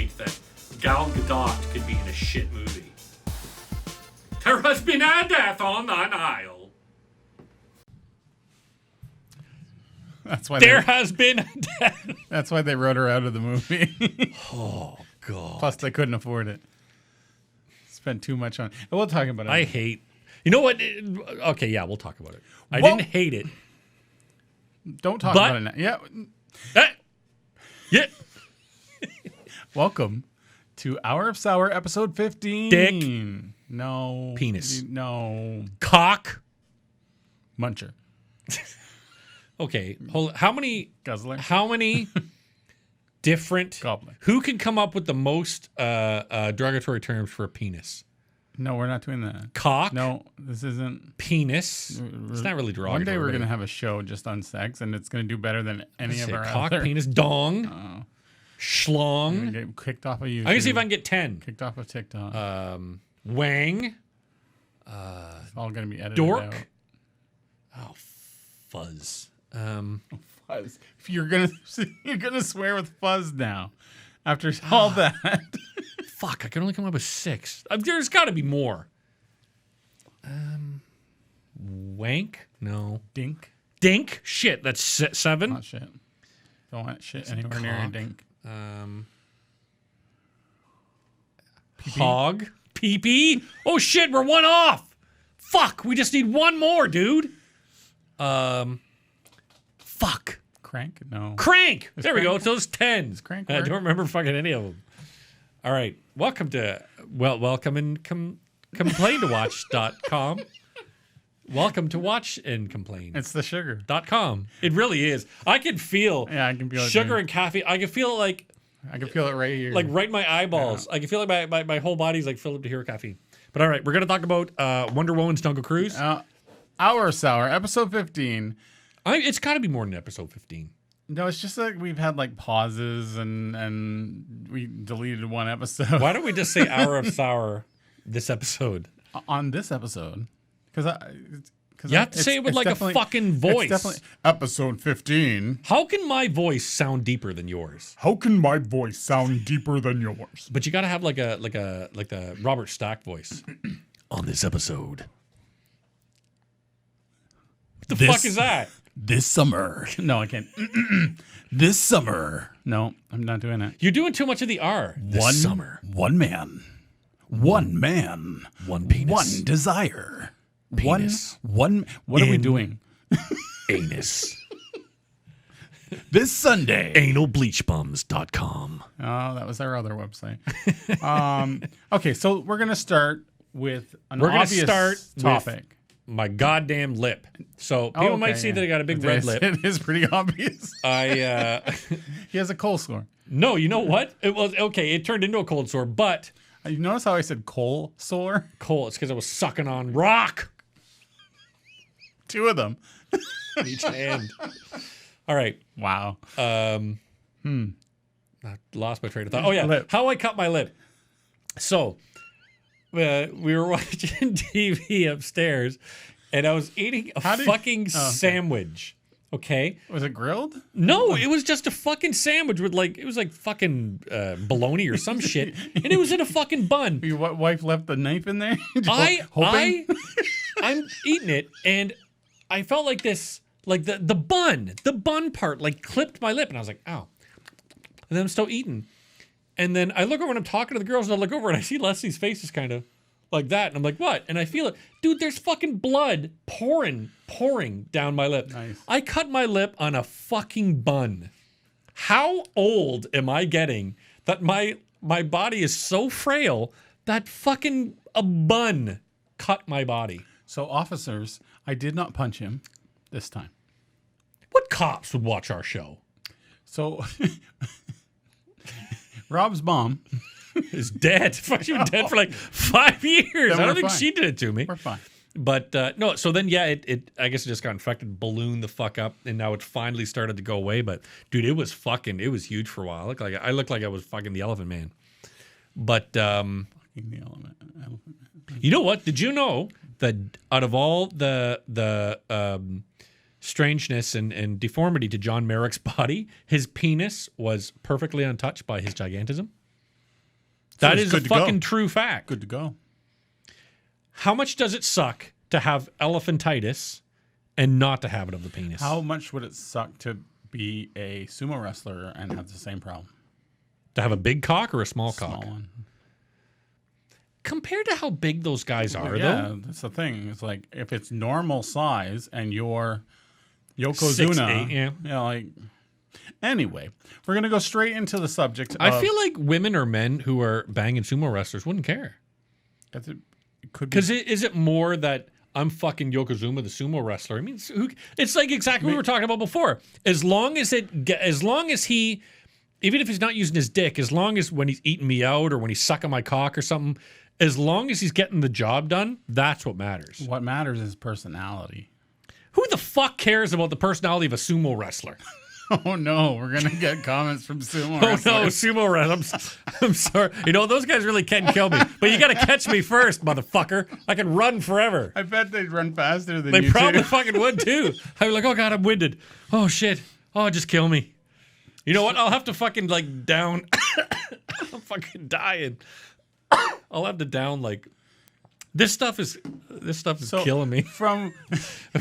point that Gal Gadot could be in a shit movie. There has been a death on the Nile. That's why There has been a death. That's why they wrote her out of the movie. Oh, God. Plus, they couldn't afford it. Spent too much on it. We'll talk about it. I hate... You know what? Okay, yeah, we'll talk about it. I Well- didn't hate it. Don't talk But- about it now. Yeah. Yeah. Welcome to Hour of Sour, episode 15. Dick. No. Penis. No. Cock. Muncher. Okay, hold. How many Guzzler. different... Gobbler. Who can come up with the most derogatory terms for a penis? No, we're not doing that. Cock. No, this isn't. Penis. It's not really derogatory. One day we're but going to have a show just on sex, and it's going to do better than any of our cock, other. penis, dong, I'm schlong. going to get kicked off of YouTube. I'm going to see if I can get 10. Kicked off of TikTok. Wang. It's all going to be edited Dork. out. Oh, fuzz. Fuzz. If you're gonna swear with fuzz now, after all that. Fuck, I can only come up with 6. There's got to be more. Wank? No. Dink. Dink? Shit, that's 7. Not shit. Don't want shit anywhere near a cock. dink. Hog? Pee-pee? Oh shit, we're 1 off. Fuck, we just need 1 more, dude. Fuck. Crank? No. Crank. There we go. crank- It's those 10. crank I work? don't remember fucking any of them. All right. Welcome and complain to watch.com. Welcome to watch and complain. It's the sugar. .com. It really is. I can feel Yeah, I can feel it. sugar too. and caffeine. I can feel it I can feel it right here. like right in my eyeballs. I can feel like my whole body's like filled up to hear caffeine. But all right, we're gonna talk about Wonder Woman's Jungle Cruise. Hour of Sour, episode 15. It's got to be more than episode 15. No, it's just like we've had like pauses and we deleted one episode. Why don't we just say Hour of Sour this episode? On this episode? Because You have to say it with like a fucking voice. It's definitely episode 15. How can my voice sound deeper than yours? How can my voice sound deeper than yours? But you got to have like the Robert Stack voice on this episode. What the fuck is that? This summer. No, I can't. This summer. No, I'm not doing it. You're doing too much of the R. This summer. One man. One man. One penis. One desire. Penis. One. What are we doing? Anus. This Sunday. Analbleachbums.com. Oh, that was our other website. Okay, so we're going to start with an We're gonna obvious start topic. My goddamn lip. So people might see that I got a big red lip. It is pretty obvious. He He has a cold sore. No, you know what? It was okay. It turned into a cold sore, but You notice how I said coal sore? cold. It's because I was sucking on rock 2 of them. in each hand. All right. Wow. I lost my train of thought. Oh yeah, Lip. how I cut my lip. So we were watching TV upstairs, and I was eating a fucking sandwich. Okay. Was it grilled? No, it was just a fucking sandwich with it was like fucking bologna or some shit, and it was in a fucking bun. Your wife left the knife in there? I'm eating it, and I felt like this, like the bun part, like clipped my lip, and I was like, ow. And then I'm still eating, and then I look over and I'm talking to the girls, and I look over and I see Leslie's face is kind of like that, and I'm like, what? And I feel it, dude. There's fucking blood pouring down my lip. Nice. I cut my lip on a fucking bun. How old am I getting that my body is so frail that fucking a bun cut my body? So, officers, I did not punch him this time. What cops would watch our show? So, Robb's mom. Is dead. Fuck, she was dead for like 5 years. Then I don't we're think fine. she did it to me. We're fine. But no, so then yeah, it I guess it just got infected, ballooned the fuck up, and now it finally started to go away. But dude, it was huge for a while. I looked like I was fucking the Elephant Man. But The elephant. you know what? Did you know that out of all the strangeness and deformity to John Merrick's body, his penis was perfectly untouched by his gigantism? That it's is a good to go. fucking true fact. Good to go. How much does it suck to have elephantitis and not to have it of the penis? How much would it suck to be a sumo wrestler and have the same problem? To have a big cock or a small cock? Small one. Compared to how big those guys are, Yeah, though. that's the thing. It's like if it's normal size and you're 6'8", Yokozuna, yeah. like. Anyway, we're gonna go straight into the subject. I feel like women or men who are banging sumo wrestlers wouldn't care. it could be. Because is it more that I'm fucking Yokozuna, the sumo wrestler? I mean, it's like exactly what we were talking about before. As long as he, even if he's not using his dick, as long as when he's eating me out or when he's sucking my cock or something, as long as he's getting the job done, that's what matters. What matters is personality. Who the fuck cares about the personality of a sumo wrestler? Oh no, we're gonna get comments from sumo Oh wrestlers. no, sumo wrestlers. I'm sorry. You know, those guys really can kill me. But you got to catch me first, motherfucker. I can run forever. I bet they'd run faster than They you probably two. fucking would too. I'd be like, oh God, I'm winded. Oh shit. Oh, just kill me. You know what? I'll have to fucking like down. I'm fucking dying. I'll have to down like. This stuff is So, killing me. From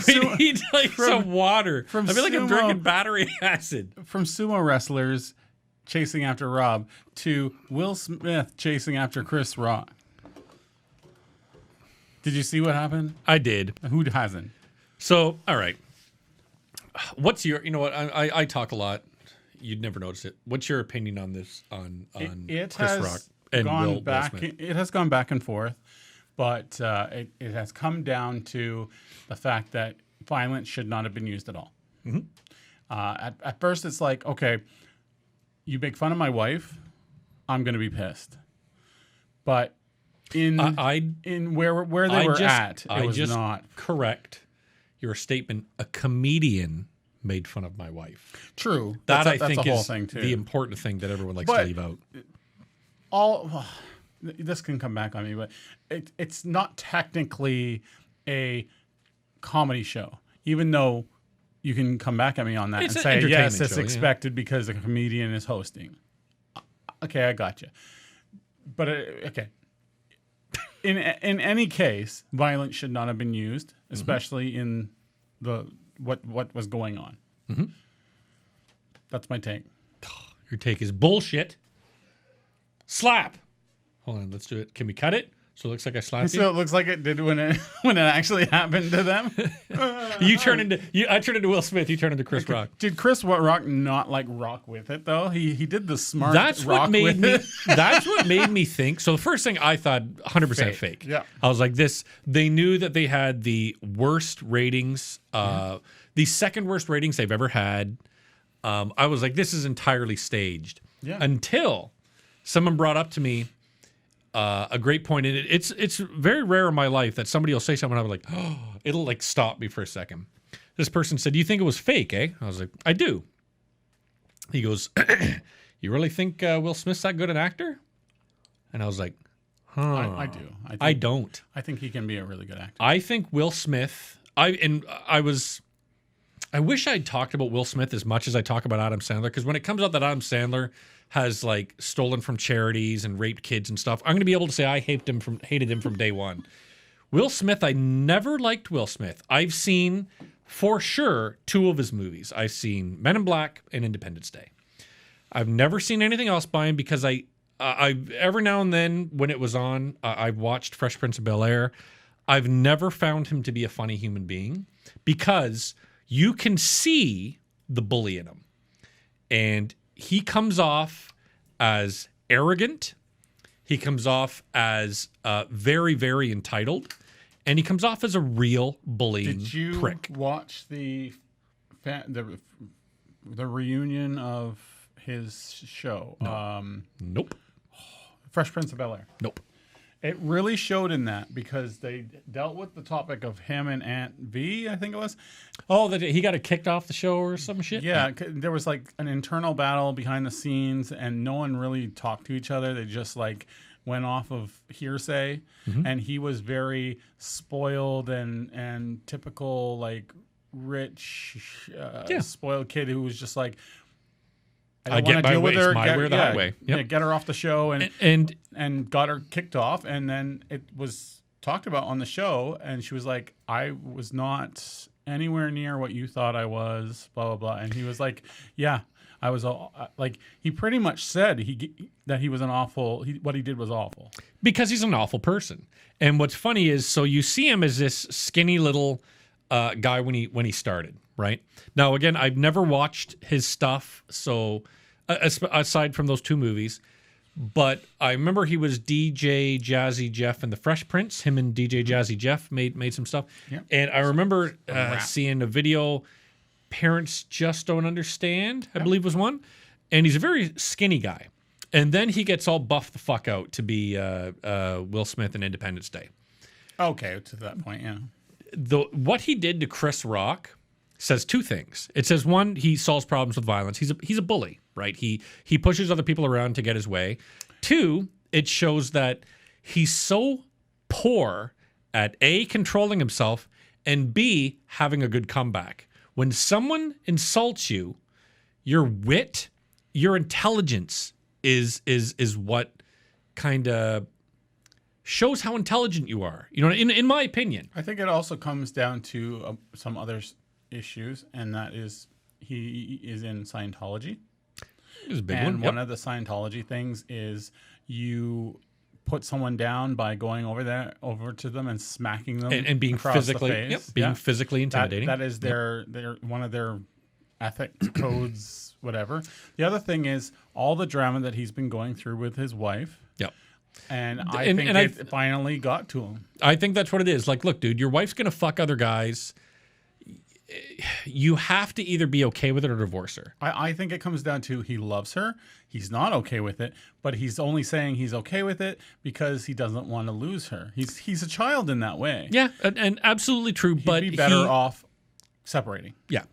We need like some water. I feel like I'm sumo- drinking battery acid. from sumo wrestlers chasing after Rob to Will Smith chasing after Chris Rock. Did you see what happened? I did. Who hasn't? So, all right. What's your? You know what? I talk a lot. You'd never notice it. What's your opinion on this? On It Chris has Rock and gone Will back. Smith? It has gone back and forth, but it has come down to the fact that violence should not have been used at all. Mm-hmm. At first, it's like, okay, you make fun of my wife, I'm going to be pissed. But in where they were at, it was not correct your statement. A comedian made fun of my wife. true. That That's I think a whole is thing too. the important thing that everyone likes to But- leave out. This can come back on me, but it's not technically a comedy show, even though you can come back at me on that It's and an say, yes, entertainment it's show, yeah. expected because a comedian is hosting. Okay, I got you. But, okay. In any case, violence should not have been used, especially in the what was going on. Mm-hmm. That's my take. Your take is bullshit. Slap. Hold on, let's do it. Can we cut it? So it looks like I slapped So it looks like it did when it actually happened to them. you. I turn into Will Smith. You turn into Chris Rock. Did Chris Rock not like rock with it though? He did the smart. That's rock what made with me. it. That's what made me think. So the first thing I thought, 100% fake. Yeah. I was like, this. They knew that they had the worst ratings, the second worst ratings they've ever had. I was like, this is entirely staged. Yeah. Until someone brought up to me a great point, and it's very rare in my life that somebody will say something. I'm like, oh, it'll like stop me for a second. This person said, "Do you think it was fake?" I was like, "I do." He goes, "You really think Will Smith's that good an actor?" And I was like, "Huh." I do. I don't. I think he can be a really good actor. I think Will Smith. I wish I'd talked about Will Smith as much as I talk about Adam Sandler, because when it comes out that Adam Sandler has like stolen from charities and raped kids and stuff, I'm going to be able to say I hated him from day one. Will Smith, I never liked Will Smith. I've seen for sure 2 of his movies. I've seen Men in Black and Independence Day. I've never seen anything else by him because I every now and then when it was on, I've watched Fresh Prince of Bel-Air. I've never found him to be a funny human being because you can see the bully in him. And he comes off as arrogant. He comes off as very, very entitled. And he comes off as a real bullying Did you prick. watch the reunion of his show? Nope. Fresh Prince of Bel-Air. Nope. It really showed in that because they dealt with the topic of him and Aunt V, I think it was. Oh, that he got kicked off the show or some shit? Yeah, there was like an internal battle behind the scenes, and no one really talked to each other. They just like went off of hearsay, and he was very spoiled and typical like rich, spoiled kid who was just like, I don't get want to my deal way. with It's her. my way or the highway. Yep. Yeah, get her off the show And and got her kicked off. And then it was talked about on the show, and she was like, I was not anywhere near what you thought I was, blah, blah, blah. And he was like, yeah, I was like, he pretty much said that he was an awful, what he did was awful. because he's an awful person. And what's funny is, so you see him as this skinny little guy when he started, right? Now, again, I've never watched his stuff, so aside from those two movies, but I remember he was DJ Jazzy Jeff and the Fresh Prince. Him and DJ Jazzy Jeff made some stuff. Yep. And I remember seeing a video, Parents Just Don't Understand, I believe was one. And he's a very skinny guy. And then he gets all buffed the fuck out to be Will Smith in Independence Day. Okay, to that point, yeah. What he did to Chris Rock says two things. It says, one, he solves problems with violence. He's a bully, right? He pushes other people around to get his way. Two, it shows that he's so poor at A, controlling himself, and B, having a good comeback. When someone insults you, your wit, your intelligence is what kind of shows how intelligent you are. You know, in my opinion. I think it also comes down to some other issues, and that is he is in Scientology. It was a big and one. one of the Scientology things is you put someone down by going over to them and smacking them and being across physically, the face. being physically intimidating. That is their one of their ethics codes, whatever. The other thing is all the drama that he's been going through with his wife. Yep. And I think it finally got to him. I think that's what it is. Like, look, dude, your wife's gonna fuck other guys. You have to either be okay with it or divorce her. I think it comes down to he loves her. He's not okay with it, but he's only saying he's okay with it because he doesn't want to lose her. He's a child in that way. Yeah, and absolutely true. But he'd be better off separating. Yeah,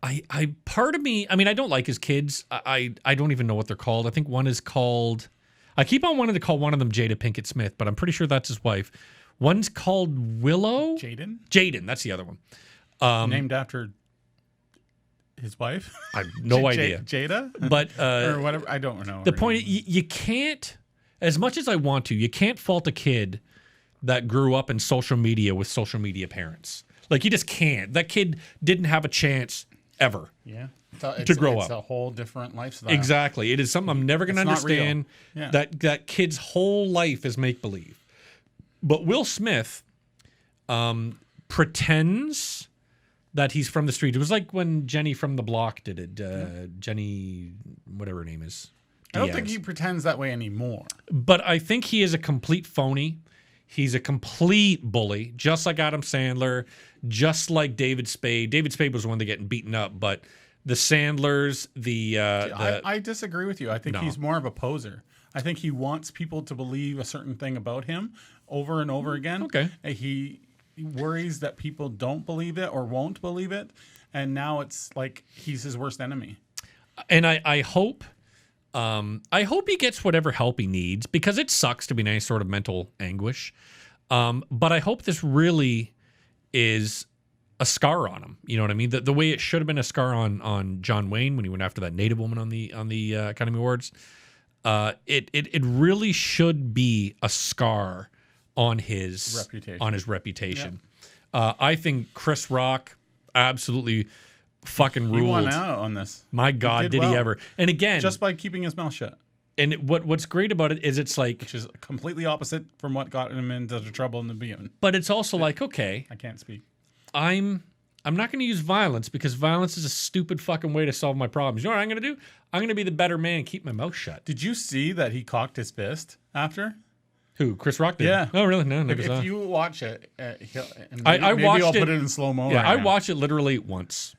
I part of me. I mean, I don't like his kids. I don't even know what they're called. I think one is called. I keep on wanting to call one of them Jada Pinkett Smith, but I'm pretty sure that's his wife. One's called Willow. Jaden, that's the other one. Named after his wife? I have no idea. Jada? But or whatever. I don't know. The point is, you can't, as much as I want to, you can't fault a kid that grew up in social media with social media parents. Like, you just can't. That kid didn't have a chance ever. Yeah. To grow up. It's a whole different lifestyle. Exactly. It is something I'm never going to understand. Yeah. That kid's whole life is make-believe. But Will Smith pretends that he's from the street. It was like when Jenny from the Block did it. Jenny, whatever her name is. I don't think he pretends that way anymore. But I think he is a complete phony. He's a complete bully, just like Adam Sandler, just like David Spade. David Spade was the one that getting beaten up, but the Sandlers, I disagree with you. I think he's more of a poser. I think he wants people to believe a certain thing about him over and over again. Okay. He worries that people don't believe it or won't believe it, and now it's like he's his worst enemy. And I hope he gets whatever help he needs, because it sucks to be in any sort of mental anguish. But I hope this really is a scar on him. You know what I mean? The way it should have been a scar on John Wayne when he went after that Native woman on the Academy Awards. It really should be a scar on his reputation. Yep. I think Chris Rock absolutely fucking ruled. He won out on this. My God, did he ever? And again, just by keeping his mouth shut. And what's great about it is it's like, which is completely opposite from what got him into trouble in the beginning. But it's also like, okay, I can't speak. I'm not going to use violence, because violence is a stupid fucking way to solve my problems. You know what I'm going to do? I'm going to be the better man and keep my mouth shut. Did you see that he cocked his fist after? Who? Chris Rock did? Yeah. Oh, really? No. If you watch it, I watched I'll put it in slow mo. Yeah, I watched it literally once.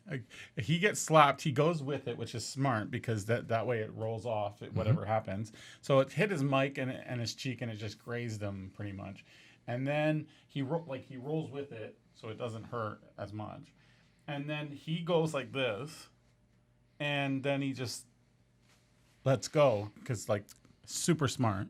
He gets slapped. He goes with it, which is smart, because that way it rolls off whatever happens. So it hit his mic and his cheek, and it just grazed him pretty much. And then he rolls with it, so it doesn't hurt as much. And then he goes like this, and then he just lets go, because super smart.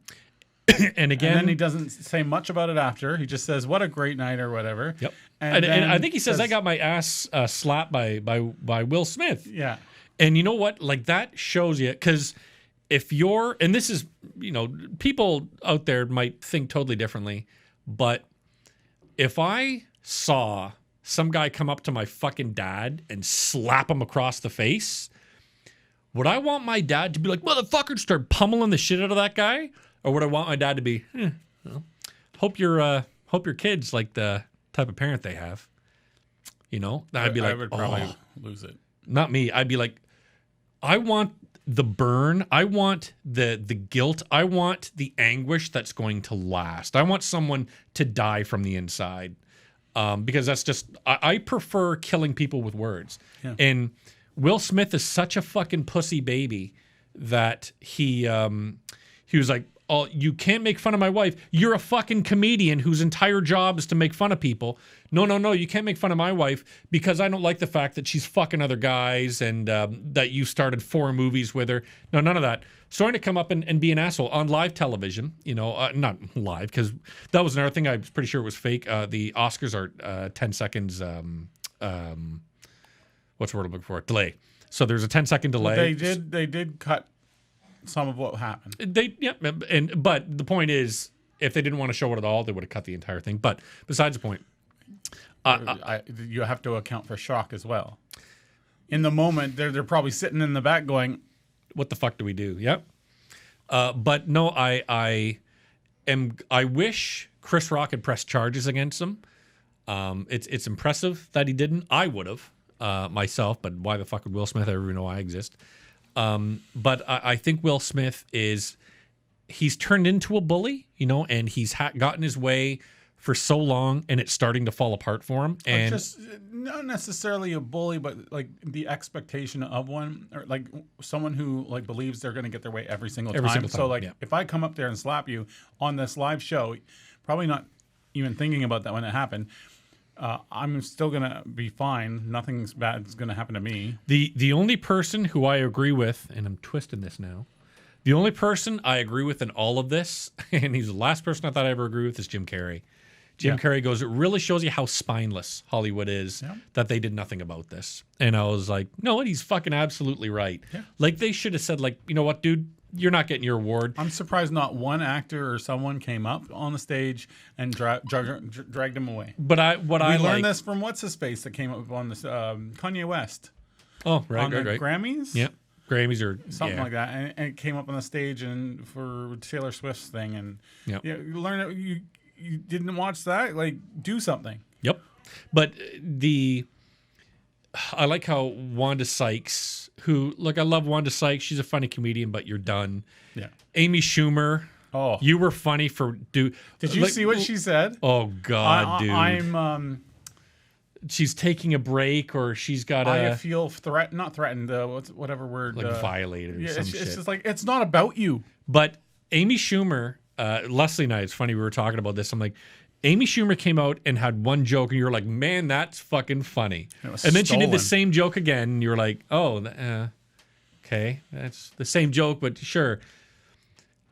And again, then he doesn't say much about it after. He just says, "What a great night," or whatever. Yep. And I think he says, "I got my ass slapped by Will Smith." Yeah. And you know what? Like that shows you, because if you're, and this is, people out there might think totally differently, but if I saw some guy come up to my fucking dad and slap him across the face, would I want my dad to be like, motherfucker, start pummeling the shit out of that guy? Or would I want my dad to be, well, hope your kids like the type of parent they have? I'd be like, I would probably lose it. Not me. I'd be like, I want the burn. I want the guilt. I want the anguish that's going to last. I want someone to die from the inside, because that's just, I prefer killing people with words. Yeah. And Will Smith is such a fucking pussy baby that he was like, oh, you can't make fun of my wife. You're a fucking comedian whose entire job is to make fun of people. No, you can't make fun of my wife because I don't like the fact that she's fucking other guys and that you started 4 movies with her. No, none of that. Starting to come up and be an asshole on live television, not live, because that was another thing. I was pretty sure it was fake. The Oscars are 10 seconds, what's the word I'm looking for? Delay. So there's a 10-second delay. They did cut some of what happened. But the point is, if they didn't want to show it at all, they would have cut the entire thing. But besides the point, you have to account for shock as well. In the moment, they're probably sitting in the back going, "What the fuck do we do?" Yep. But no, I wish Chris Rock had pressed charges against him. It's impressive that he didn't. I would have myself, but why the fuck would Will Smith ever know I exist? But I think Will Smith he's turned into a bully, and he's gotten his way for so long, and it's starting to fall apart for him. And just not necessarily a bully, but like the expectation of one, or like someone who like believes they're going to get their way every single time. So like, if I come up there and slap you on this live show, probably not even thinking about that when it happened, I'm still going to be fine. Nothing's bad is going to happen to me. The only person who I agree with, and I'm twisting this now, the only person I agree with in all of this, and he's the last person I thought I ever agree with, is Jim Carrey. Jim Carrey goes, it really shows you how spineless Hollywood is that they did nothing about this. And I was like, no, he's fucking absolutely right. Yeah. Like, they should have said, like, you know what, dude? You're not getting your award. I'm surprised not one actor or someone came up on the stage and dragged him away. But we learned this from what's his face that came up on this Kanye West. Oh, right, on the Grammys. Yeah, Grammys or something like that, and it came up on the stage and for Taylor Swift's thing, and you learn that you didn't watch that. Like, do something. Yep, but I like how Wanda Sykes, who, look, I love Wanda Sykes. She's a funny comedian, but you're done. Yeah. Amy Schumer. Oh, you were funny for Did you see what she said? Oh God, dude. She's taking a break, or she's got I feel not threatened. Whatever word. Like violated or some shit. It's just like, it's not about you. But Amy Schumer, Leslie and I, it's funny, we were talking about this. I'm like, Amy Schumer came out and had one joke, and you were like, man, that's fucking funny. And then she did the same joke again, and you were like, oh, okay, that's the same joke, but sure.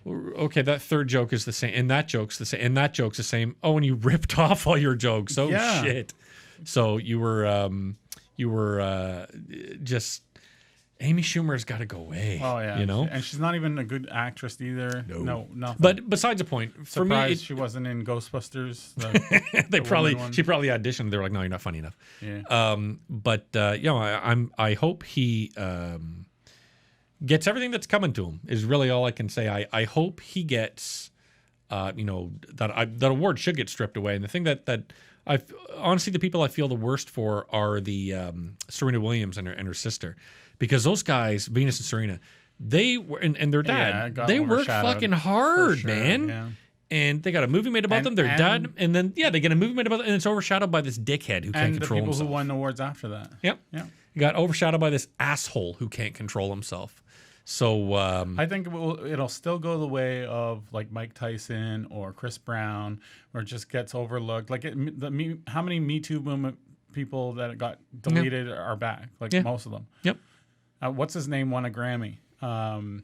Okay, that third joke is the same, and that joke's the same, and that joke's the same. Oh, and you ripped off all your jokes. Oh, shit. So you were just... Amy Schumer's got to go away. Oh yeah, and she's not even a good actress either. No, nothing. But besides the point, for me, she wasn't in Ghostbusters. She probably auditioned. They were like, "No, you're not funny enough." Yeah. I hope he gets everything that's coming to him. Is really all I can say. I hope he gets, that award should get stripped away. And the thing that honestly, the people I feel the worst for are the Serena Williams and her sister. Because those guys, Venus and Serena, they were, and their dad, they worked fucking hard, man. Yeah. And they got a movie made about them. Their dad, and then they get a movie made about them, and it's overshadowed by this dickhead who can't control himself. And the people who won awards after that. Yep. Yeah. He got overshadowed by this asshole who can't control himself. So I think it'll still go the way of like Mike Tyson or Chris Brown, where it just gets overlooked. Like how many Me Too movement people that got deleted are back? Like most of them. Yep. What's his name won a Grammy? The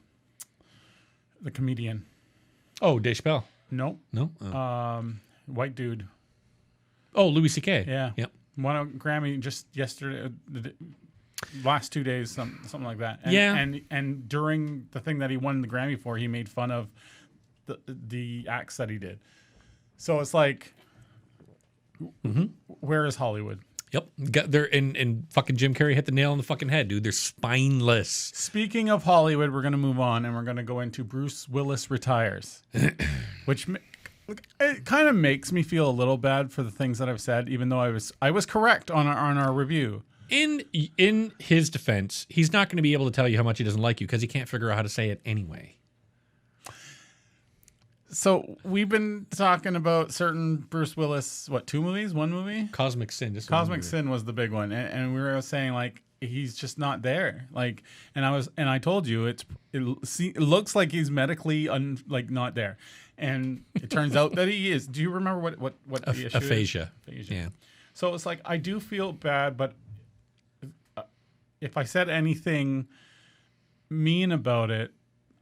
comedian. Oh, Dave Chappelle. No. White dude. Oh, Louis C.K. Yeah. Yep. Won a Grammy just yesterday. last 2 days, something like that. And during the thing that he won the Grammy for, he made fun of the acts that he did. So it's like, where is Hollywood? Yep. And fucking Jim Carrey hit the nail on the fucking head, dude. They're spineless. Speaking of Hollywood, we're going to move on and we're going to go into Bruce Willis retires, which it kind of makes me feel a little bad for the things that I've said, even though I was correct on our review. In his defense, he's not going to be able to tell you how much he doesn't like you because he can't figure out how to say it anyway. So we've been talking about certain Bruce Willis, what, 2 movies, 1 movie? Cosmic Sin. Cosmic Sin was the big one, and we were saying like he's just not there. Like, and I told you it looks like he's medically not there, and it turns out that he is. Do you remember what the issue aphasia. is? Aphasia. Yeah. So it's like I do feel bad, but if I said anything mean about it,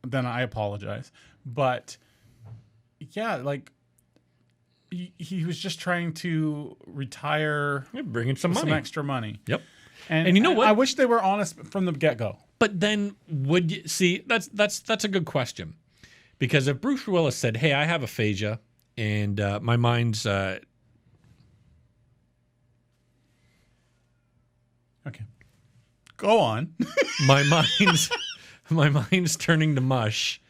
then I apologize. But yeah, like he was just trying to retire, bring in some extra money. Yep. And you know what? I wish they were honest from the get-go. But then would you see that's a good question. Because if Bruce Willis said, "Hey, I have aphasia and my mind's okay. Go on. my mind's turning to mush."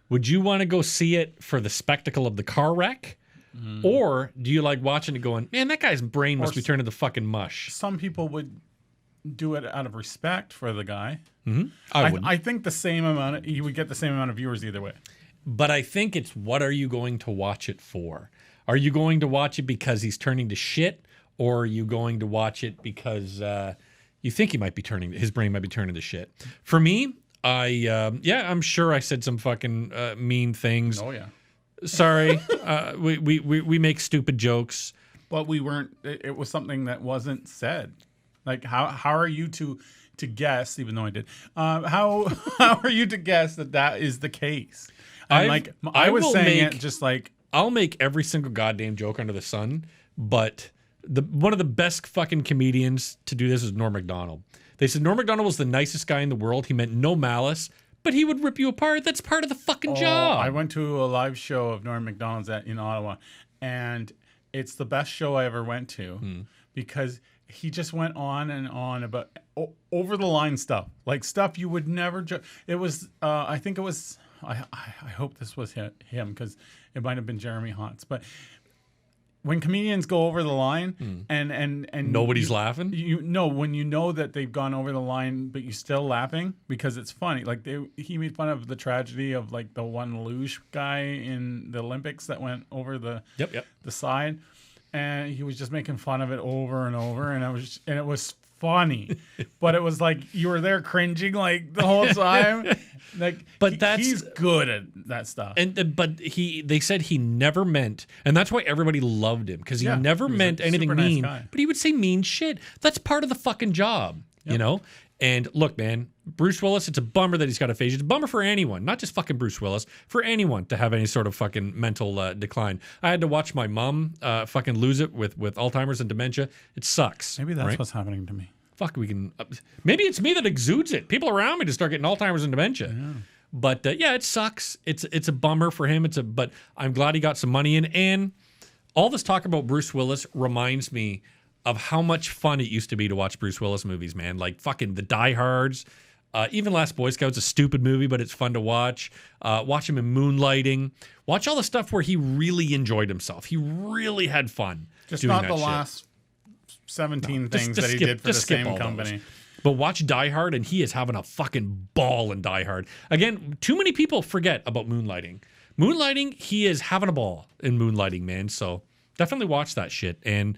Would you want to go see it for the spectacle of the car wreck? Or do you like watching it going, man, that guy's brain must be turning to fucking mush? Some people would do it out of respect for the guy. I think the same amount, you would get the same amount of viewers either way. But I think it's what are you going to watch it for? Are you going to watch it because he's turning to shit? Or are you going to watch it because you think his brain might be turning to shit? For me, I'm sure I said some fucking mean things. Oh yeah. Sorry, we make stupid jokes. But we weren't. It was something that wasn't said. Like how are you to guess? Even though I did. How are you to guess that is the case? And I was saying it just like I'll make every single goddamn joke under the sun. But one of the best fucking comedians to do this is Norm Macdonald. They said Norm Macdonald was the nicest guy in the world. He meant no malice, but he would rip you apart. That's part of the fucking job. I went to a live show of Norm Macdonald's in Ottawa, and it's the best show I ever went to because he just went on and on about over the line stuff, like stuff you would never. It was, I think it was. I hope this was him because it might have been Jeremy Hotz, but. When comedians go over the line and nobody's laughing, when you know that they've gone over the line, but you're still laughing because it's funny. Like he made fun of the tragedy of like the one luge guy in the Olympics that went over the side, and he was just making fun of it over and over, and it was funny, but it was like you were there cringing like the whole time. Like, but he's good at that stuff. But they said he never meant, and that's why everybody loved him because he never meant anything mean. Nice, but he would say mean shit. That's part of the fucking job, you know. And look, man, Bruce Willis. It's a bummer that he's got aphasia. It's a bummer for anyone, not just fucking Bruce Willis, for anyone to have any sort of fucking mental decline. I had to watch my mom fucking lose it with Alzheimer's and dementia. It sucks. Maybe that's what's happening to me. Fuck, we can. Maybe it's me that exudes it. People around me just start getting Alzheimer's and dementia. Yeah. But it sucks. It's a bummer for him. But I'm glad he got some money in. And all this talk about Bruce Willis reminds me of how much fun it used to be to watch Bruce Willis movies, man. Like fucking the Die Hards. Even Last Boy Scout's a stupid movie, but it's fun to watch. Watch him in Moonlighting. Watch all the stuff where he really enjoyed himself. He really had fun. Just not the last 17 things that he did for the same company. Those. But watch Die Hard, and he is having a fucking ball in Die Hard. Again, too many people forget about Moonlighting. Moonlighting, he is having a ball in Moonlighting, man. So definitely watch that shit. And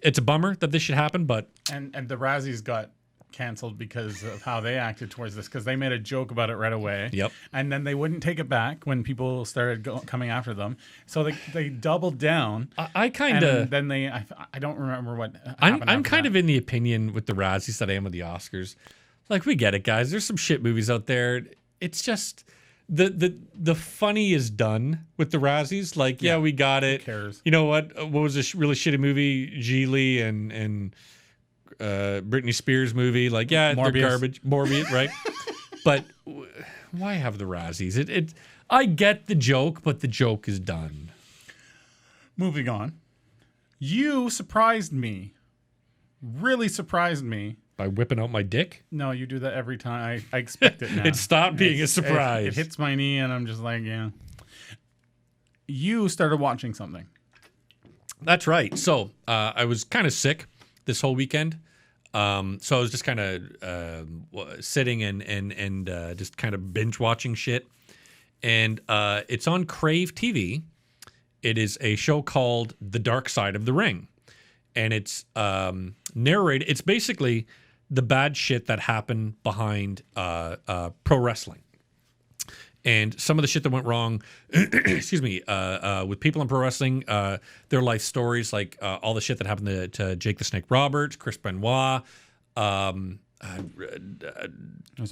it's a bummer that this should happen, but... And the Razzies got canceled because of how they acted towards this, because they made a joke about it right away. Yep. And then they wouldn't take it back when people started coming after them. So they doubled down. I kind of... Then I don't remember what I'm kind of in the opinion with the Razzies that I am with the Oscars. Like, we get it, guys. There's some shit movies out there. It's just... The funny is done with the Razzies. Like, yeah, we got it. Who cares? You know what? What was a really shitty movie? Geely and Britney Spears movie. Like, yeah, Morbius. they're garbage. Morbius, right? But why have the Razzies? I get the joke, but the joke is done. Moving on. You surprised me. Really surprised me. By whipping out my dick? No, you do that every time. I expect it now. It stopped being a surprise. It hits my knee, and I'm just like, yeah. You started watching something. That's right. So I was kind of sick this whole weekend. So I was just kind of sitting and just kind of binge watching shit. And it's on Crave TV. It is a show called The Dark Side of the Ring. And it's narrated. It's basically the bad shit that happened behind pro wrestling. And some of the shit that went wrong, excuse me, with people in pro wrestling, their life stories, like all the shit that happened to Jake the Snake Roberts, Chris Benoit, There's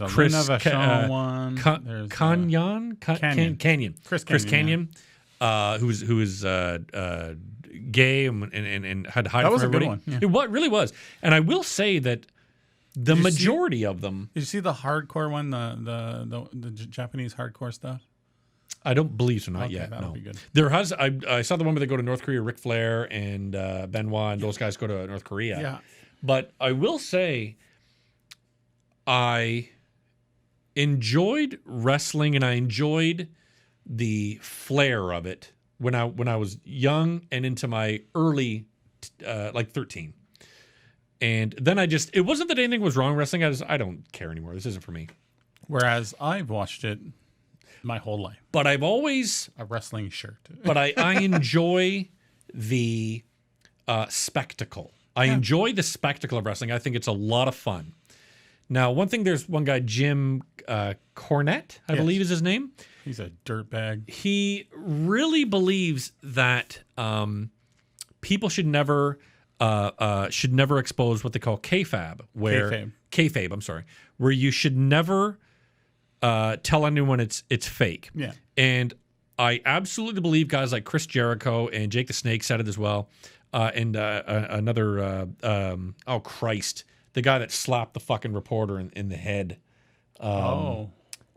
a Chris Luna Vachon one. There's Canyon. Chris Canyon, who is gay and had to hide That from was a good everybody. one, yeah. It really was. And I will say that the majority of them, Did you see the hardcore one, the Japanese hardcore stuff? I don't believe so, not Okay, yet. that'll No, be good. there has. I saw the one where they go to North Korea. Ric Flair and Benoit and those guys go to North Korea. Yeah. But I will say, I enjoyed wrestling and I enjoyed the flair of it when I was young and into my early, like 13. And then it wasn't that anything was wrong with wrestling. I don't care anymore. This isn't for me. Whereas I've watched it my whole life. But I've always, A wrestling shirt. but I enjoy the spectacle. I enjoy the spectacle of wrestling. I think it's a lot of fun. Now, there's one guy, Jim Cornette, I believe is his name. He's a dirtbag. He really believes that people should never expose what they call kayfabe, where you should never tell anyone it's fake. Yeah. And I absolutely believe guys like Chris Jericho and Jake the Snake said it as well. And another, oh Christ, the guy that slapped the fucking reporter in the head. I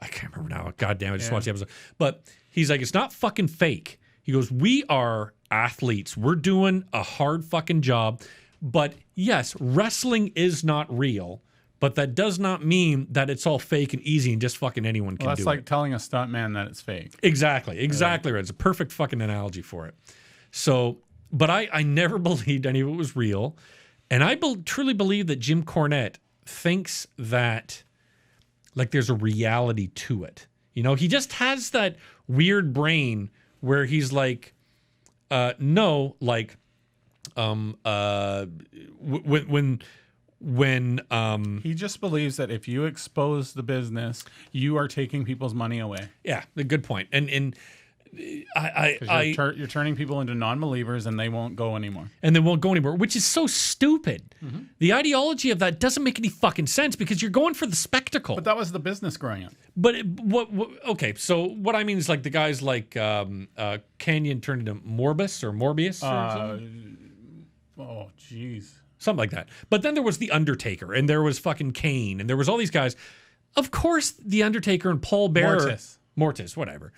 can't remember now. God damn, I just watched the episode. But he's like, it's not fucking fake. He goes, we are athletes. We're doing a hard fucking job. But yes, wrestling is not real. But that does not mean that it's all fake and easy and just fucking anyone can do it. That's like telling a stuntman that it's fake. Exactly right. It's a perfect fucking analogy for it. So, but I never believed any of it was real. And I truly believe that Jim Cornette thinks that like there's a reality to it. You know, he just has that weird brain where he's like, no, like, when he just believes that if you expose the business, you are taking people's money away. Yeah, a good point. And you're turning people into non-believers, and they won't go anymore. And they won't go anymore, which is so stupid. Mm-hmm. The ideology of that doesn't make any fucking sense because you're going for the spectacle. But that was the business growing up. But okay, so what I mean is like the guys like Canyon turned into Morbius or something. Oh, jeez. Something like that. But then there was The Undertaker, and there was fucking Kane, and there was all these guys. Of course, The Undertaker and Paul Bearer. Mortis, whatever.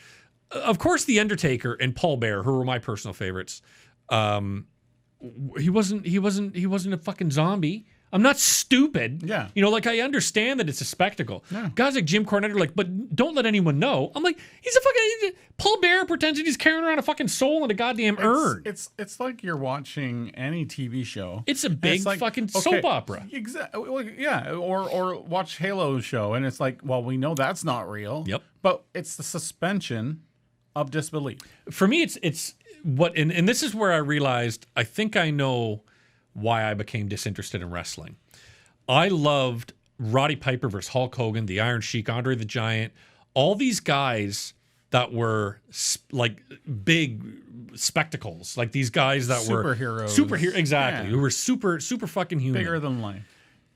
Of course, The Undertaker and Paul Bearer, who were my personal favorites, he wasn't a fucking zombie. I'm not stupid. Yeah. You know, like I understand that it's a spectacle. Yeah. Guys like Jim Cornette are like, but don't let anyone know. I'm like, Paul Bearer pretends that he's carrying around a fucking soul in a goddamn urn. It's like you're watching any TV show. It's a big fucking soap opera. Exactly. Yeah. Or watch Halo's show, and it's like, well, we know that's not real. Yep. But it's the suspension of disbelief. For me, it's what, and this is where I realized I think I know why I became disinterested in wrestling. I loved Roddy Piper versus Hulk Hogan, the Iron Sheik, Andre the Giant, all these guys that were like big spectacles, like these guys that were superheroes, exactly, who were super fucking human, bigger than life.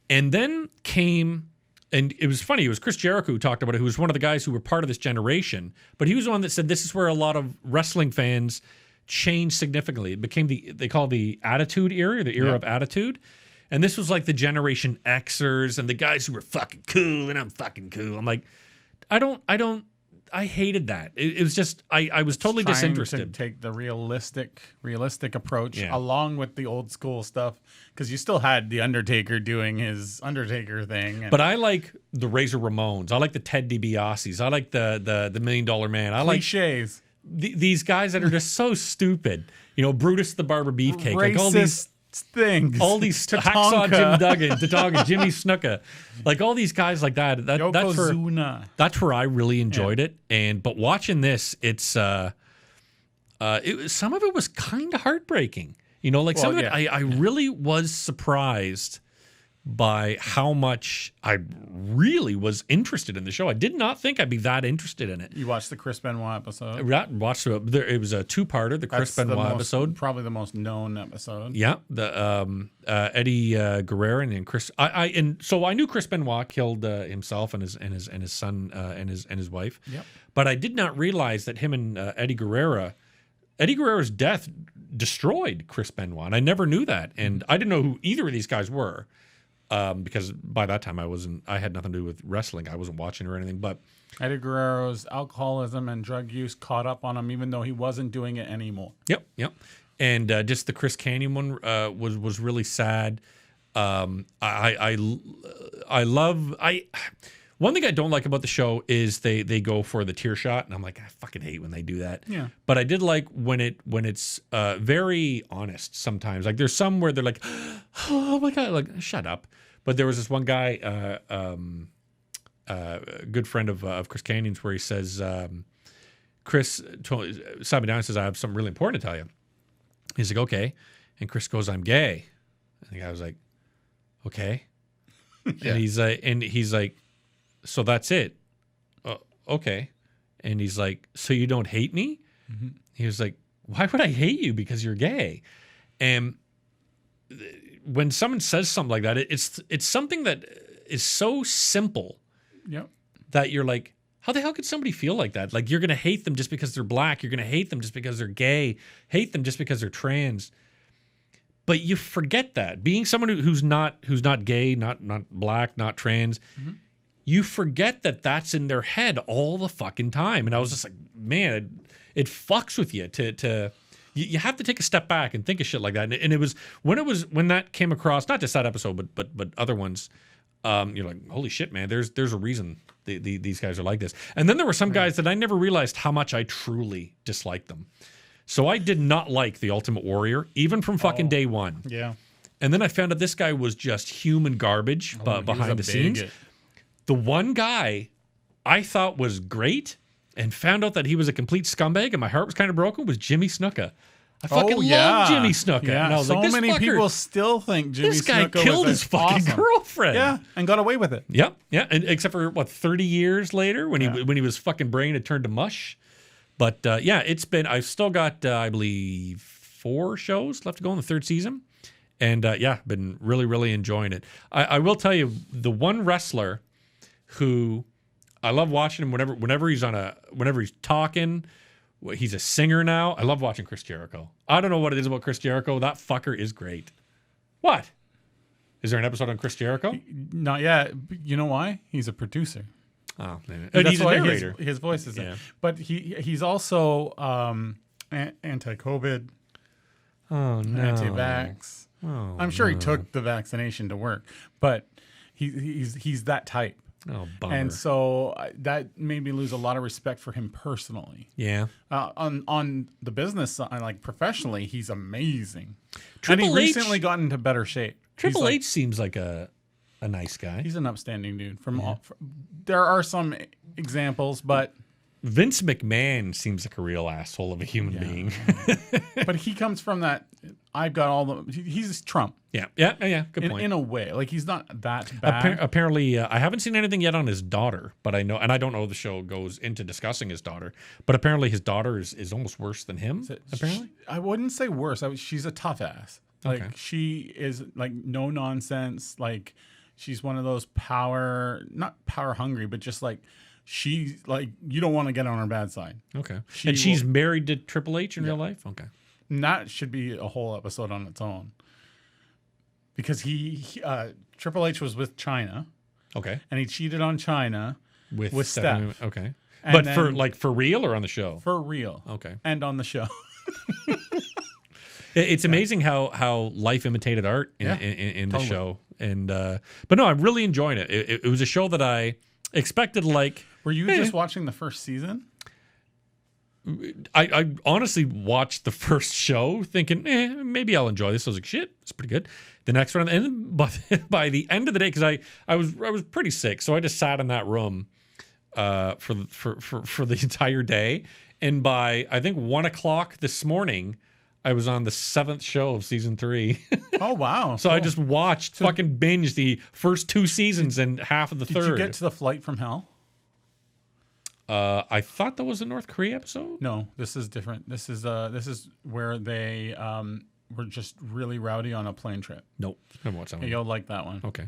And then came. And it was funny. It was Chris Jericho who talked about it, who was one of the guys who were part of this generation. But he was the one that said this is where a lot of wrestling fans changed significantly. It became they call it the Attitude Era, the era of Attitude. And this was like the Generation Xers and the guys who were fucking cool and I'm fucking cool. I'm like, I hated that. It was just, I was totally Trying disinterested. to take the realistic approach Yeah. along with the old school stuff, because you still had the Undertaker doing his Undertaker thing. And But I like the Razor Ramones. I like the Ted DiBiase's. I like the $1 Million Man. I like cliches, these guys that are just so stupid. You know, Brutus the Barber Beefcake. Like all these things. all these Hacksaw Jim Duggan, Tatonka, Jimmy Snuka, like all these guys like that. That's where I really enjoyed it. But watching this, it's some of it was kind of heartbreaking. You know, like some of it, I really was surprised by how much I really was interested in the show. I did not think I'd be that interested in it. You watched the Chris Benoit episode? Watched it. It was a two-parter, the Chris Benoit episode. Probably the most known episode. Yeah, the Eddie Guerrero and Chris. So I knew Chris Benoit killed himself and his son and his wife. Yep. But I did not realize that him and Eddie Guerrero's death destroyed Chris Benoit. And I never knew that, and I didn't know who either of these guys were. Because by that time I had nothing to do with wrestling. I wasn't watching or anything. But Eddie Guerrero's alcoholism and drug use caught up on him, even though he wasn't doing it anymore. Yep. And just the Chris Canyon one was really sad. One thing I don't like about the show is they go for the tear shot, and I'm like, I fucking hate when they do that. Yeah. But I did like when it's very honest sometimes. Like there's some where they're like, oh my God, like shut up. But there was this one guy, a good friend of Chris Canyon's, where he says, Chris sat me down and says, I have something really important to tell you. He's like, okay. And Chris goes, I'm gay. And the guy was like, okay. Yeah. And he's like, so that's it. Okay. And he's like, so you don't hate me? Mm-hmm. He was like, why would I hate you because you're gay? And when someone says something like that, it's something that is so simple. Yep. That you're like, how the hell could somebody feel like that? Like you're going to hate them just because they're black. You're going to hate them just because they're gay. Hate them just because they're trans. But you forget that. Being someone who's not gay, not black, not trans, mm-hmm. you forget that that's in their head all the fucking time. And I was just like, man, it fucks with you you have to take a step back and think of shit like that. And it was when that came across, not just that episode, but other ones, you're like, holy shit, man, there's a reason these guys are like this. And then there were some guys that I never realized how much I truly disliked them. So I did not like the Ultimate Warrior, even from fucking day one. Yeah. And then I found out this guy was just human garbage behind the scenes. The one guy I thought was great and found out that he was a complete scumbag and my heart was kind of broken was Jimmy Snuka. I fucking love Jimmy Snuka. Yeah. And I was so like, this many people still think Jimmy this guy Snuka killed was his fucking girlfriend. Yeah, and got away with it. Yep, yeah. And except for 30 years later when he was fucking brain had turned to mush. But I've still got I believe 4 shows left to go in the 3rd season. And been really, really enjoying it. I will tell you, the one wrestler who I love watching him whenever he's talking. He's a singer now. I love watching Chris Jericho. I don't know what it is about Chris Jericho. That fucker is great. What? Is there an episode on Chris Jericho? Not yet. You know why? He's a producer. Oh, man. And he's a narrator. His voice is in. But he's also anti-COVID. Oh, no. Anti-vax. Oh, I'm sure he took the vaccination to work, but he's that type. Oh, bummer. And so that made me lose a lot of respect for him personally. Yeah. On the business side, like professionally, he's amazing. Triple and he H recently got into better shape. Triple H seems like a nice guy. He's an upstanding dude. There are some examples, but Vince McMahon seems like a real asshole of a human being. But he comes from that. I've got all the. He's Trump. Yeah. Good point. In a way, like he's not that bad. Apparently, I haven't seen anything yet on his daughter, but I know, and I don't know if the show goes into discussing his daughter. But apparently, his daughter is almost worse than him. Apparently, I wouldn't say worse. She's a tough ass. Like she is like no nonsense. Like she's one of those not power hungry, but just like. She's like, you don't want to get on her bad side. Okay. And she's married to Triple H in real life? Okay. And that should be a whole episode on its own. because Triple H was with China, Okay. and he cheated on China with Stephanie- Steph. Okay. And But then- for real or on the show? for real. Okay. And on the show. It's amazing how life imitated art in, Yeah, in the totally. show. And but no, I'm really enjoying it. It was a show that I expected like. Were you just watching the first season? I honestly watched the first show thinking, maybe I'll enjoy this. I was like, shit, it's pretty good. The next one, and then by the end of the day, because I was pretty sick, so I just sat in that room for the entire day. And by I think 1 o'clock this morning, I was on the 7th show of season 3. Oh, wow. So I just watched, fucking binged the first 2 seasons and half of the Did third. you get to the flight from hell? I thought that was a North Korea episode. No, this is different. This is where they were just really rowdy on a plane trip. Nope, never watched that one. You'll like that one. Okay.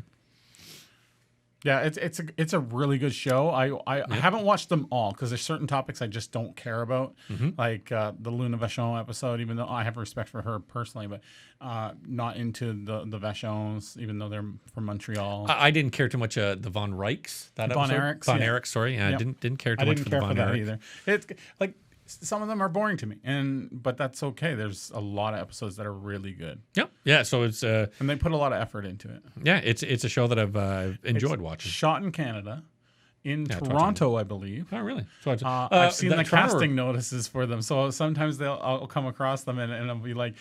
Yeah, it's a really good show. I haven't watched them all because there's certain topics I just don't care about, like the Luna Vachon episode. Even though I have respect for her personally, but not into the Vachons, even though they're from Montreal. I didn't care too much. The Von Reichs, that Von episode. Erichs, Von yeah. Erichs, sorry. Yeah, Yep. I didn't care too I much didn't for care the for Von that Erich. either. It's like some of them are boring to me, but that's okay. There's a lot of episodes that are really good, Yep. Yeah. So it's and they put a lot of effort into it. yeah, it's a show that I've enjoyed It's watching. Shot in Canada, in it's watching. Toronto, I believe. Oh, really? So it's, I've seen the that Toronto- casting notices for them, so sometimes I'll come across them and I'll be like,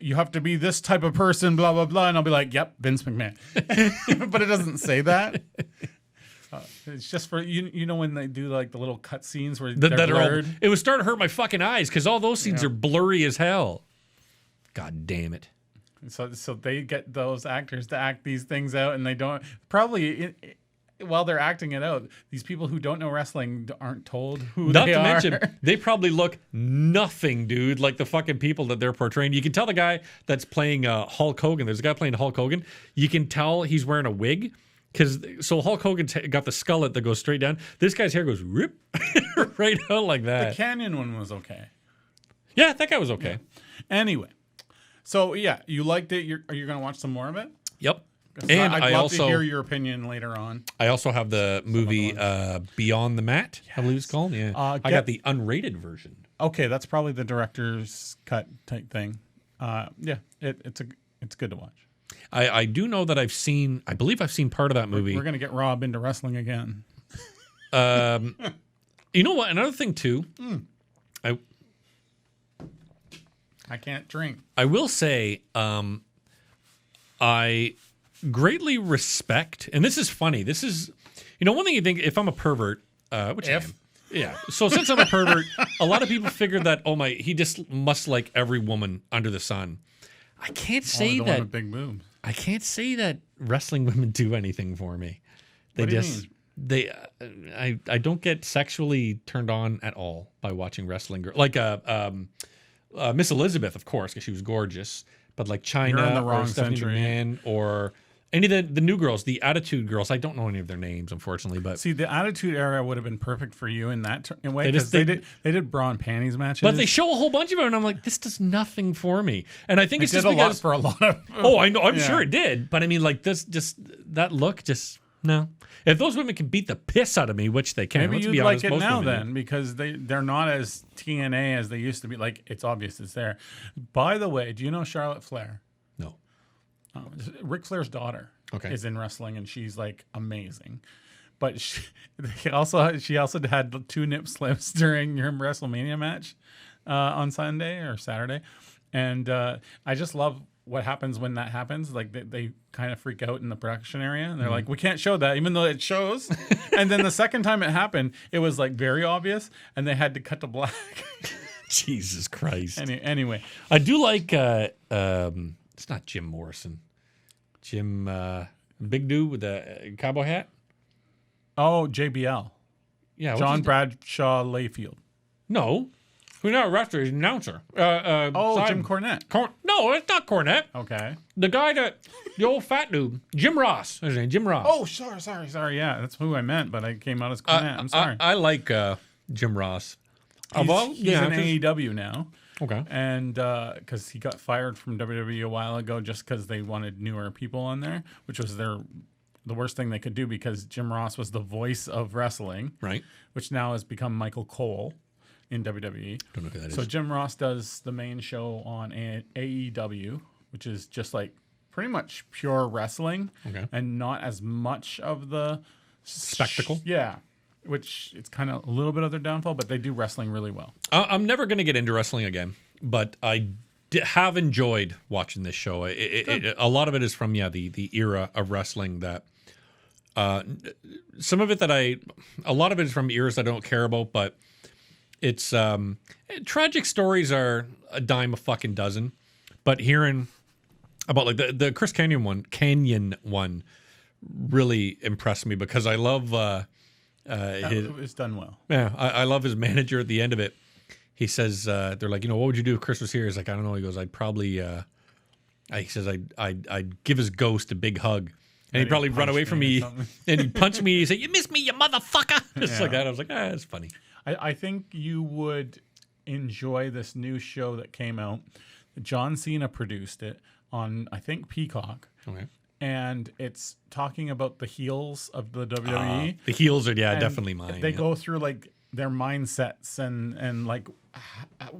"You have to be this type of person," blah blah blah, and I'll be like, "Yep, Vince McMahon," but it doesn't say that. It's just for you know when they do like the little cut scenes where they're that are all, blurred. it was starting to hurt my fucking eyes because all those scenes are blurry as hell. God damn it. So they get those actors to act these things out, and they don't probably. While they're acting it out, these people who don't know wrestling aren't told who Not they to are. mention, they probably look nothing, dude, like the fucking people that they're portraying. You can tell the guy that's playing Hulk Hogan. There's a guy playing Hulk Hogan. You can tell he's wearing a wig. So Hulk Hogan got the skullet that goes straight down. This guy's hair goes rip right out like The that. Canyon one was okay. Yeah, that guy was okay. Anyway, so yeah, you liked it. Are you going to watch some more of it? Yep. 'Cause And I'd I love also to hear your opinion later on. I also have the movie Beyond the Mat, I believe it's called. Yeah, I got the unrated version. Okay, that's probably the director's cut type thing. Yeah, it's good to watch. I do know that I believe I've seen part of that movie. We're gonna get Robb into wrestling again. You know what? Another thing too. I can't drink. I will say, I greatly respect, and this is funny. This is, one thing you think, if I'm a pervert, which I am. Yeah. So since I'm a pervert, a lot of people figured that, he just must like every woman under the sun. I can't say Only the one that. with big boobs. I can't say that wrestling women do anything for me. They What do you just, I don't get sexually turned on at all by watching wrestling. Like Miss Elizabeth, of course, because she was gorgeous. But like China You're in the wrong or Stephanie century. McMahon or any of the new girls, the Attitude Girls. I don't know any of their names, unfortunately. But See, the Attitude Era would have been perfect for you in that way They because just- they did bra and panties matches. but they show a whole bunch of it, and I'm like, this does nothing for me. And I think It it's did just a lot because. for a lot of. Oh, I know. I'm Yeah. sure it did. But I mean, like this, just that look, just no. If those women can beat the piss out of me, which they can, Maybe let's you'd be honest, like it most now women do. then because they're not as TNA as they used to be. Like it's obvious it's there. By the way, do you know Charlotte Flair? No. Ric Flair's daughter Okay. is in wrestling and she's like amazing. But she also had 2 nip slips during her WrestleMania match on Sunday or Saturday, and I just love what happens when that happens. Like they kind of freak out in the production area, and they're like, "We can't show that," even though it shows. And then the second time it happened, it was like very obvious, and they had to cut to black. Jesus Christ. Anyway, I do like. It's not Jim Morrison. Jim, big dude with the cowboy hat. oh JBL, Yeah. what's John his- Bradshaw Layfield. No. Who's not a wrestler? He's an announcer. Jim Cornette. No, it's not Cornette. Okay. The guy the old fat dude, Jim Ross. His name, Jim Ross. Oh, sorry. Yeah, that's who I meant, but I came out as Cornette. I'm sorry. I like Jim Ross. He's in AEW now. Okay. And because he got fired from WWE a while ago just because they wanted newer people on there, which was the worst thing they could do because Jim Ross was the voice of wrestling, Right. which now has become Michael Cole in WWE. Don't know who that So is. Jim Ross does the main show on AEW, which is just like pretty much pure wrestling Okay. and not as much of the Spectacle? Yeah. Which it's kind of a little bit of their downfall, but they do wrestling really well. I'm never going to get into wrestling again, but I have enjoyed watching this show. A lot of it is from the era of wrestling that some of it a lot of it is from eras I don't care about, but it's tragic stories are a dime a fucking dozen. But hearing about like the Chris Canyon one really impressed me because I love It was done well. yeah, I love his manager at the end of it. He says, they're like, what would you do if Chris was here? He's like, I don't know. He goes, I'd probably, he says, I'd give his ghost a big hug. And he'd probably run away from me and he'd punch me. He'd say, you missed me, you motherfucker. Just like that. I was like, that's funny. I think you would enjoy this new show that came out. John Cena produced it on, I think, Peacock. Okay. And it's talking about the heels of the WWE. The heels are, And definitely mine. They go through like their mindsets and like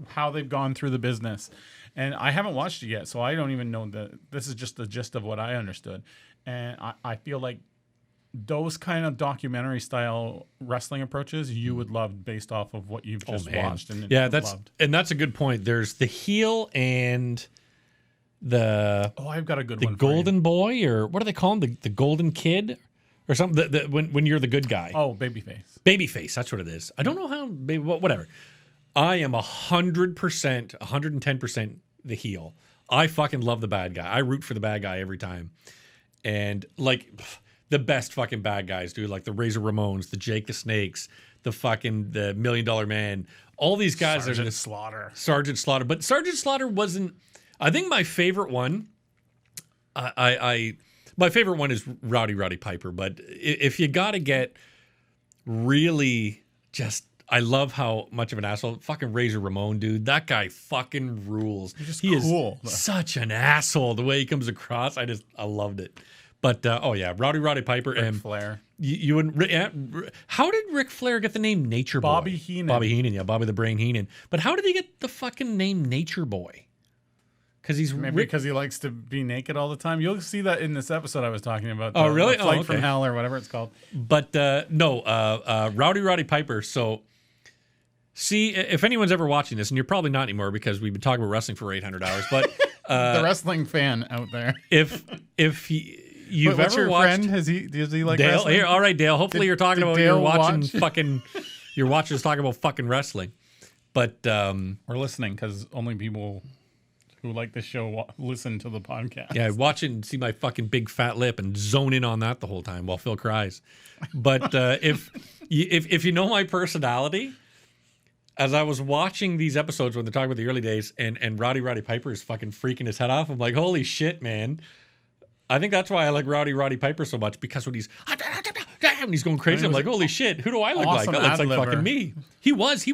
how they've gone through the business. And I haven't watched it yet, so I don't even know this is just the gist of what I understood. And I feel like those kind of documentary style wrestling approaches you would love based off of what you've just watched. And loved. That's a good point. There's the heel and I've got a good the one. golden boy, or what do they call him? The golden kid or something. When you're the good guy. Oh, babyface. Babyface. That's what it is. I don't know how. Whatever. I am 100%, 110% the heel. I fucking love the bad guy. I root for the bad guy every time. And like the best fucking bad guys, dude. Like the Razor Ramones, the Jake the Snakes, the $1 Million Man. All these guys are just Slaughter. Sergeant Slaughter. But Sergeant Slaughter wasn't. I think my favorite one. My favorite one is Rowdy Piper. But if you got to get really just. I love how much of an asshole. Fucking Razor Ramon, dude. That guy fucking rules. He cool. Is such an asshole. The way he comes across, I loved it. But Rowdy Piper and Flair. You wouldn't. How did Ric Flair get the name Nature Boy? Bobby Heenan. Yeah, Bobby the Brain Heenan. But how did he get the fucking name Nature Boy? Because he's maybe because he likes to be naked all the time. You'll see that in this episode I was talking about. Oh, really? The Flight from Hell or whatever it's called. But Rowdy Piper. So. See, if anyone's ever watching this, and you're probably not anymore because we've been talking about wrestling for 800 hours, but the wrestling fan out there. If you've ever watched, friend? Does he like Dale? wrestling? Here, all right, Dale. Hopefully you're talking about Dale you're watching watch? fucking. You're watching us talk about fucking wrestling, but Or listening because only people who like this show listen to the podcast. yeah, watch it and see my fucking big fat lip and zone in on that the whole time while Phil cries. But if you know my personality. As I was watching these episodes when they're talking about the early days and Rowdy Piper is fucking freaking his head off, I'm like, holy shit, man. I think that's why I like Rowdy Piper so much because when he's going crazy, I'm like, holy shit, who do I look like? That looks like fucking me. He was,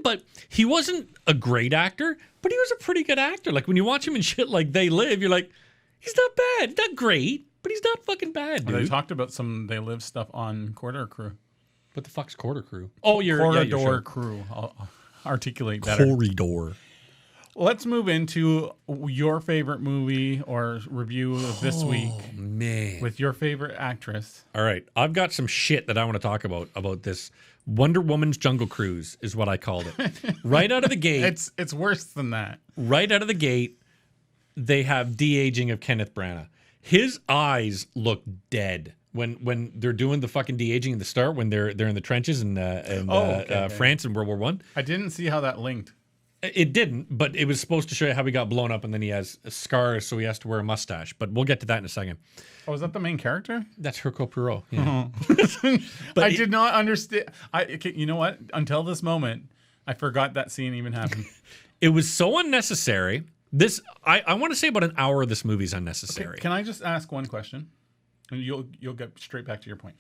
but he wasn't a great actor, but he was a pretty good actor. Like when you watch him in shit like They Live, you're like, he's not bad. He's not great, but he's not fucking bad, dude. They talked about some They Live stuff on Corridor Crew. What the fuck's Corridor Crew? Oh, Corridor Crew. I'll articulate better. Corridor. Let's move into your favorite movie or review of this week. Man. With your favorite actress. All right. I've got some shit that I want to talk about this. Wonder Woman's Jungle Cruise is what I called it. Right out of the gate. It's worse than that. Right out of the gate, they have de-aging of Kenneth Branagh. His eyes look dead. When they're doing the fucking de-aging in the start, when they're in the trenches in France in World War I. I didn't see how that linked. It didn't, but it was supposed to show you how he got blown up and then he has scars, so he has to wear a mustache. But we'll get to that in a second. Oh, is that the main character? That's Hercule Poirot. Yeah. But I did not understand. You know what? Until this moment, I forgot that scene even happened. It was so unnecessary. I want to say about an hour of this movie is unnecessary. Okay, can I just ask one question? And you'll get straight back to your point.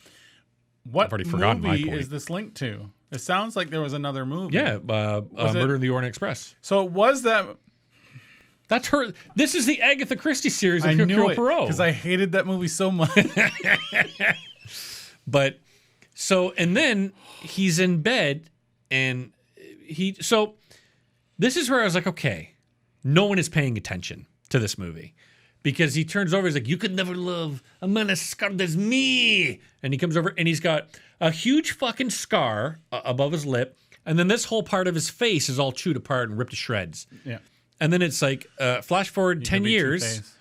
What I've already forgotten my movie point. is this linked to? It sounds like there was another movie. Yeah, Murder in the Orient Express. So was that? That's her. This is the Agatha Christie series of I knew Hercule it Poirot. because I hated that movie so much. But so, and then he's in bed, and so this is where I was like, okay, no one is paying attention to this movie. Because he turns over, he's like, you could never love a man as scarred as me. And he comes over and he's got a huge fucking scar above his lip. And then this whole part of his face is all chewed apart and ripped to shreds. Yeah. And then it's like, flash forward 10 years.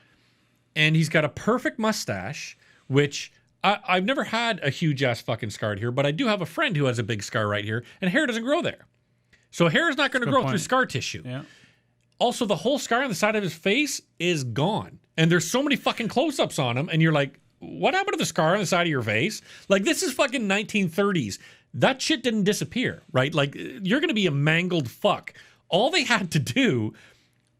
And he's got a perfect mustache, which I've never had a huge ass fucking scar here, but I do have a friend who has a big scar right here, and hair doesn't grow there. So hair is not going to grow through scar tissue. Yeah. Also, the whole scar on the side of his face is gone. And there's so many fucking close-ups on him, and you're like, what happened to the scar on the side of your face? Like, this is fucking 1930s. That shit didn't disappear, right? Like, you're going to be a mangled fuck. All they had to do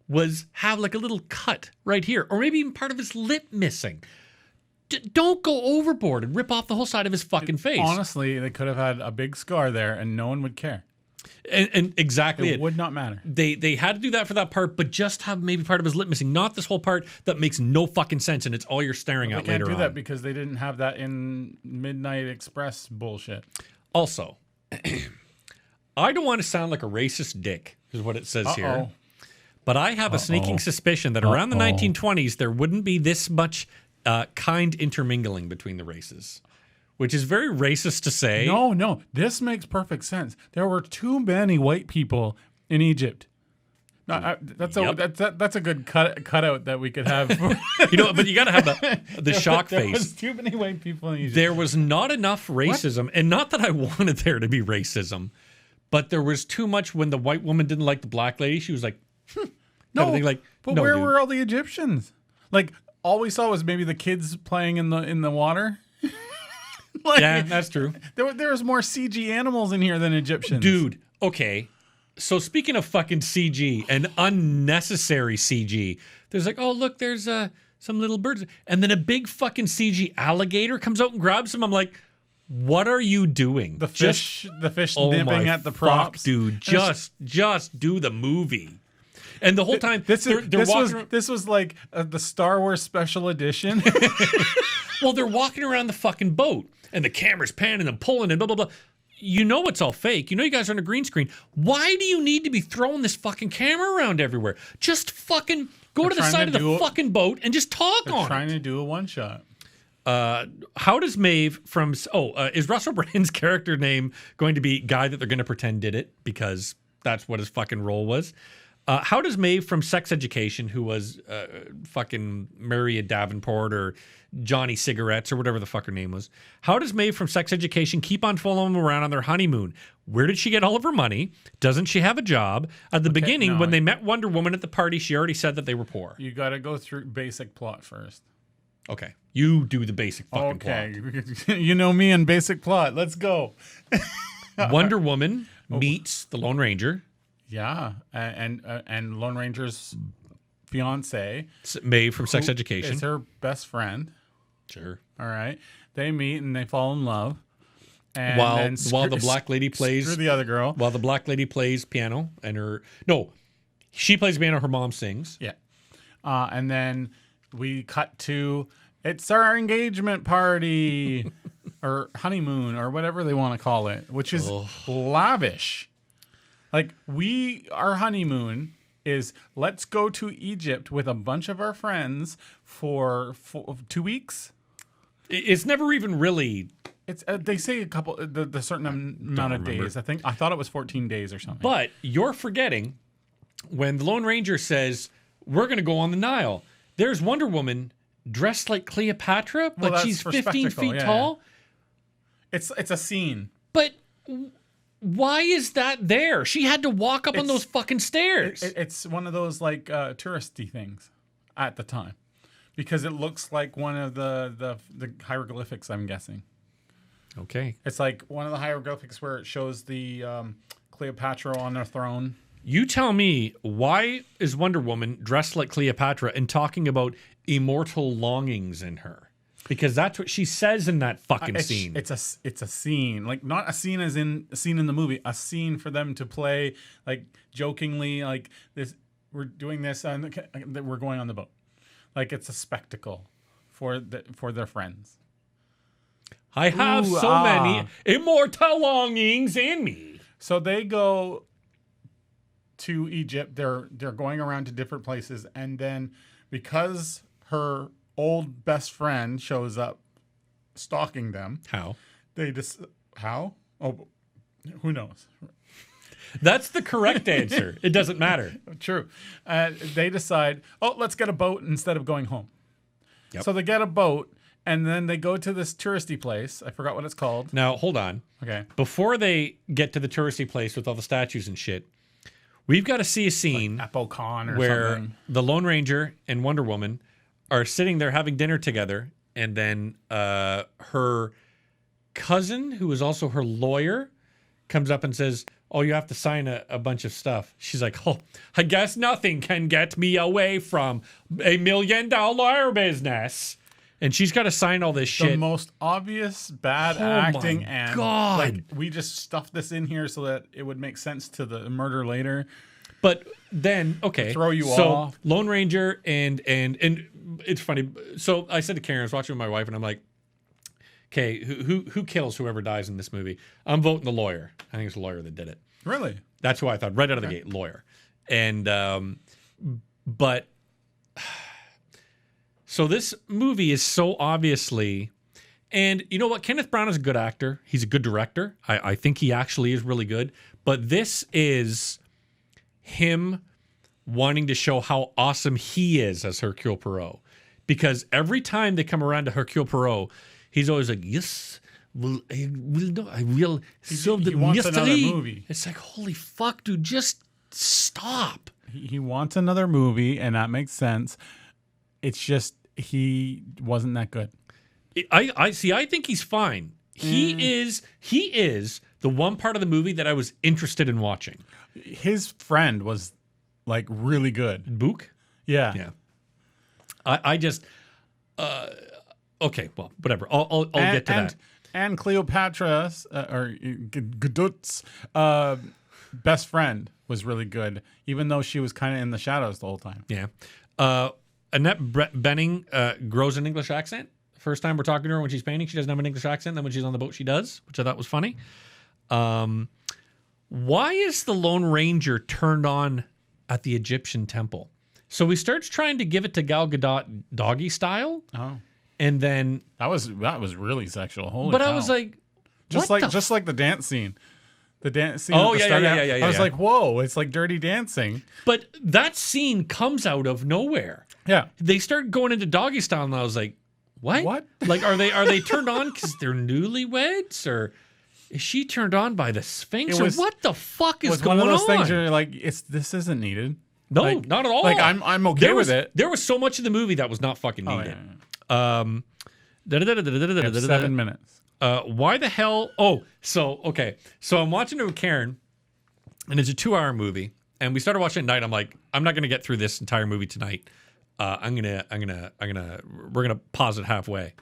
was have like a little cut right here, or maybe even part of his lip missing. Don't go overboard and rip off the whole side of his fucking face. Honestly, they could have had a big scar there, and no one would care. And exactly it would not matter. They had to do that for that part, but just have maybe part of his lip missing, not this whole part that makes no fucking sense, and it's all you're staring at later on. They can't do that because they didn't have that in Midnight Express bullshit. Also, I don't want to sound like a racist dick, is what it says here. But I have a sneaking suspicion that around the 1920s, there wouldn't be this much kind intermingling between the races. Which is very racist to say. No. This makes perfect sense. There were too many white people in Egypt. That's a good cutout that we could have. But you got to have the shock face. There was too many white people in Egypt. There was not enough racism. What? And not that I wanted there to be racism, but there was too much when the white woman didn't like the black lady. She was like, no, where were all the Egyptians? Like, all we saw was maybe the kids playing in the water. Yeah, that's true. There was more CG animals in here than Egyptians. Dude, okay. So speaking of fucking CG and unnecessary CG, there's like, oh, look, there's some little birds. And then a big fucking CG alligator comes out and grabs him. I'm like, what are you doing? The fish nipping at the props. Fuck, dude, just do the movie. And the whole time, this was like the Star Wars Special Edition. Well, they're walking around the fucking boat, and the camera's panning and pulling and blah, blah, blah. You know it's all fake. You know you guys are on a green screen. Why do you need to be throwing this fucking camera around everywhere? Just fucking go to the side of the fucking boat and just talk on it. They're trying to do a one-shot. How does Maeve from... is Russell Brand's character name going to be guy that they're going to pretend did it? Because that's what his fucking role was. How does Maeve from Sex Education, who was fucking Maria Davenport or Johnny Cigarettes or whatever the fuck her name was, how does Maeve from Sex Education keep on following them around on their honeymoon? Where did she get all of her money? Doesn't she have a job? At the beginning, when they met Wonder Woman at the party, she already said that they were poor. You got to go through basic plot first. Okay. You do the basic fucking plot. Okay. You know me and basic plot. Let's go. Wonder Woman meets the Lone Ranger. Yeah, and Lone Ranger's fiance, Maeve from Sex Education, is her best friend. Sure. All right, they meet and they fall in love. And while the black lady plays screw the other girl. While the black lady plays piano she plays piano. Her mom sings. Yeah, and then we cut to it's our engagement party or honeymoon or whatever they want to call it, which is lavish. Like, our honeymoon is let's go to Egypt with a bunch of our friends for 2 weeks. It's never even really. It's they say a couple the certain amount of days. I thought it was 14 days or something. But you're forgetting when the Lone Ranger says we're going to go on the Nile. There's Wonder Woman dressed like Cleopatra, but she's 15 feet tall. Yeah. It's a scene, but. Why is that there? She had to walk up on those fucking stairs. It's one of those like touristy things at the time because it looks like one of the hieroglyphics, I'm guessing. Okay. It's like one of the hieroglyphics where it shows the Cleopatra on her throne. You tell me, why is Wonder Woman dressed like Cleopatra and talking about immortal longings in her? because that's what she says in that fucking scene. It's a scene, like not a scene as in a scene in the movie, a scene for them to play like jokingly, like this. We're doing this, and we're going on the boat. Like it's a spectacle for their friends. I have many immortal longings in me. So they go to Egypt. They're going around to different places, and then because her old best friend shows up stalking them, how? Oh, who knows? That's the correct answer. It doesn't matter. True. They decide, let's get a boat instead of going home. Yep. So they get a boat, and then they go to this touristy place. I forgot what it's called. Now, hold on. Okay. Before they get to the touristy place with all the statues and shit, we've got to see a scene like Apple Con or where something. the Lone Ranger and Wonder Woman are sitting there having dinner together, and then her cousin, who is also her lawyer, comes up and says, "Oh, you have to sign a bunch of stuff." She's like, "Oh, I guess nothing can get me away from $1 million business." And she's got to sign all this shit. The most obvious bad acting, and like we just stuffed this in here so that it would make sense to the murder later. But then, okay, throw you so off. Lone Ranger and it's funny. So I said to Karen, I was watching with my wife, and I'm like, "Okay, who kills whoever dies in this movie?" I'm voting the lawyer. I think it's the lawyer that did it. Really? That's who I thought right out of the gate, lawyer. And but so this movie is so obviously, and you know what? Kenneth Branagh is a good actor. He's a good director. I think he actually is really good. But this is him wanting to show how awesome he is as Hercule Poirot. Because every time they come around to Hercule Poirot, he's always like, "Yes, I will solve the wants mystery." another movie. It's like, holy fuck, dude, just stop. He wants another movie, and that makes sense. It's just he wasn't that good. I see. I think he's fine. He is the one part of the movie that I was interested in watching. His friend was like really good. Book? Yeah. Yeah. I just okay, well, whatever. I'll get to that. And Cleopatra's or Godot's best friend was really good, even though she was kind of in the shadows the whole time. Yeah. Annette Bening grows an English accent. First time we're talking to her when she's painting, she doesn't have an English accent. Then when she's on the boat, she does, which I thought was funny. Why is the Lone Ranger turned on at the Egyptian temple? So he starts trying to give it to Gal Gadot doggy style. Oh. And then that was really sexual. Holy But cow. I was like, just like the dance scene. The dance scene. Oh, at the yeah. I was like, whoa, it's like Dirty Dancing. But that scene comes out of nowhere. Yeah. They start going into doggy style, and I was like, what? What? Like, are they turned on because they're newlyweds, or is she turned on by the Sphinx, or what the fuck is going on? One of those things where you're like, this isn't needed. No, like, not at all. Like I'm okay with it. There was so much of the movie that was not fucking needed. Yeah. 7 minutes. Why the hell? Oh, so I'm watching it with Karen, and it's a 2-hour movie, and we started watching it at night. I'm like, I'm not gonna get through this entire movie tonight. We're gonna pause it halfway.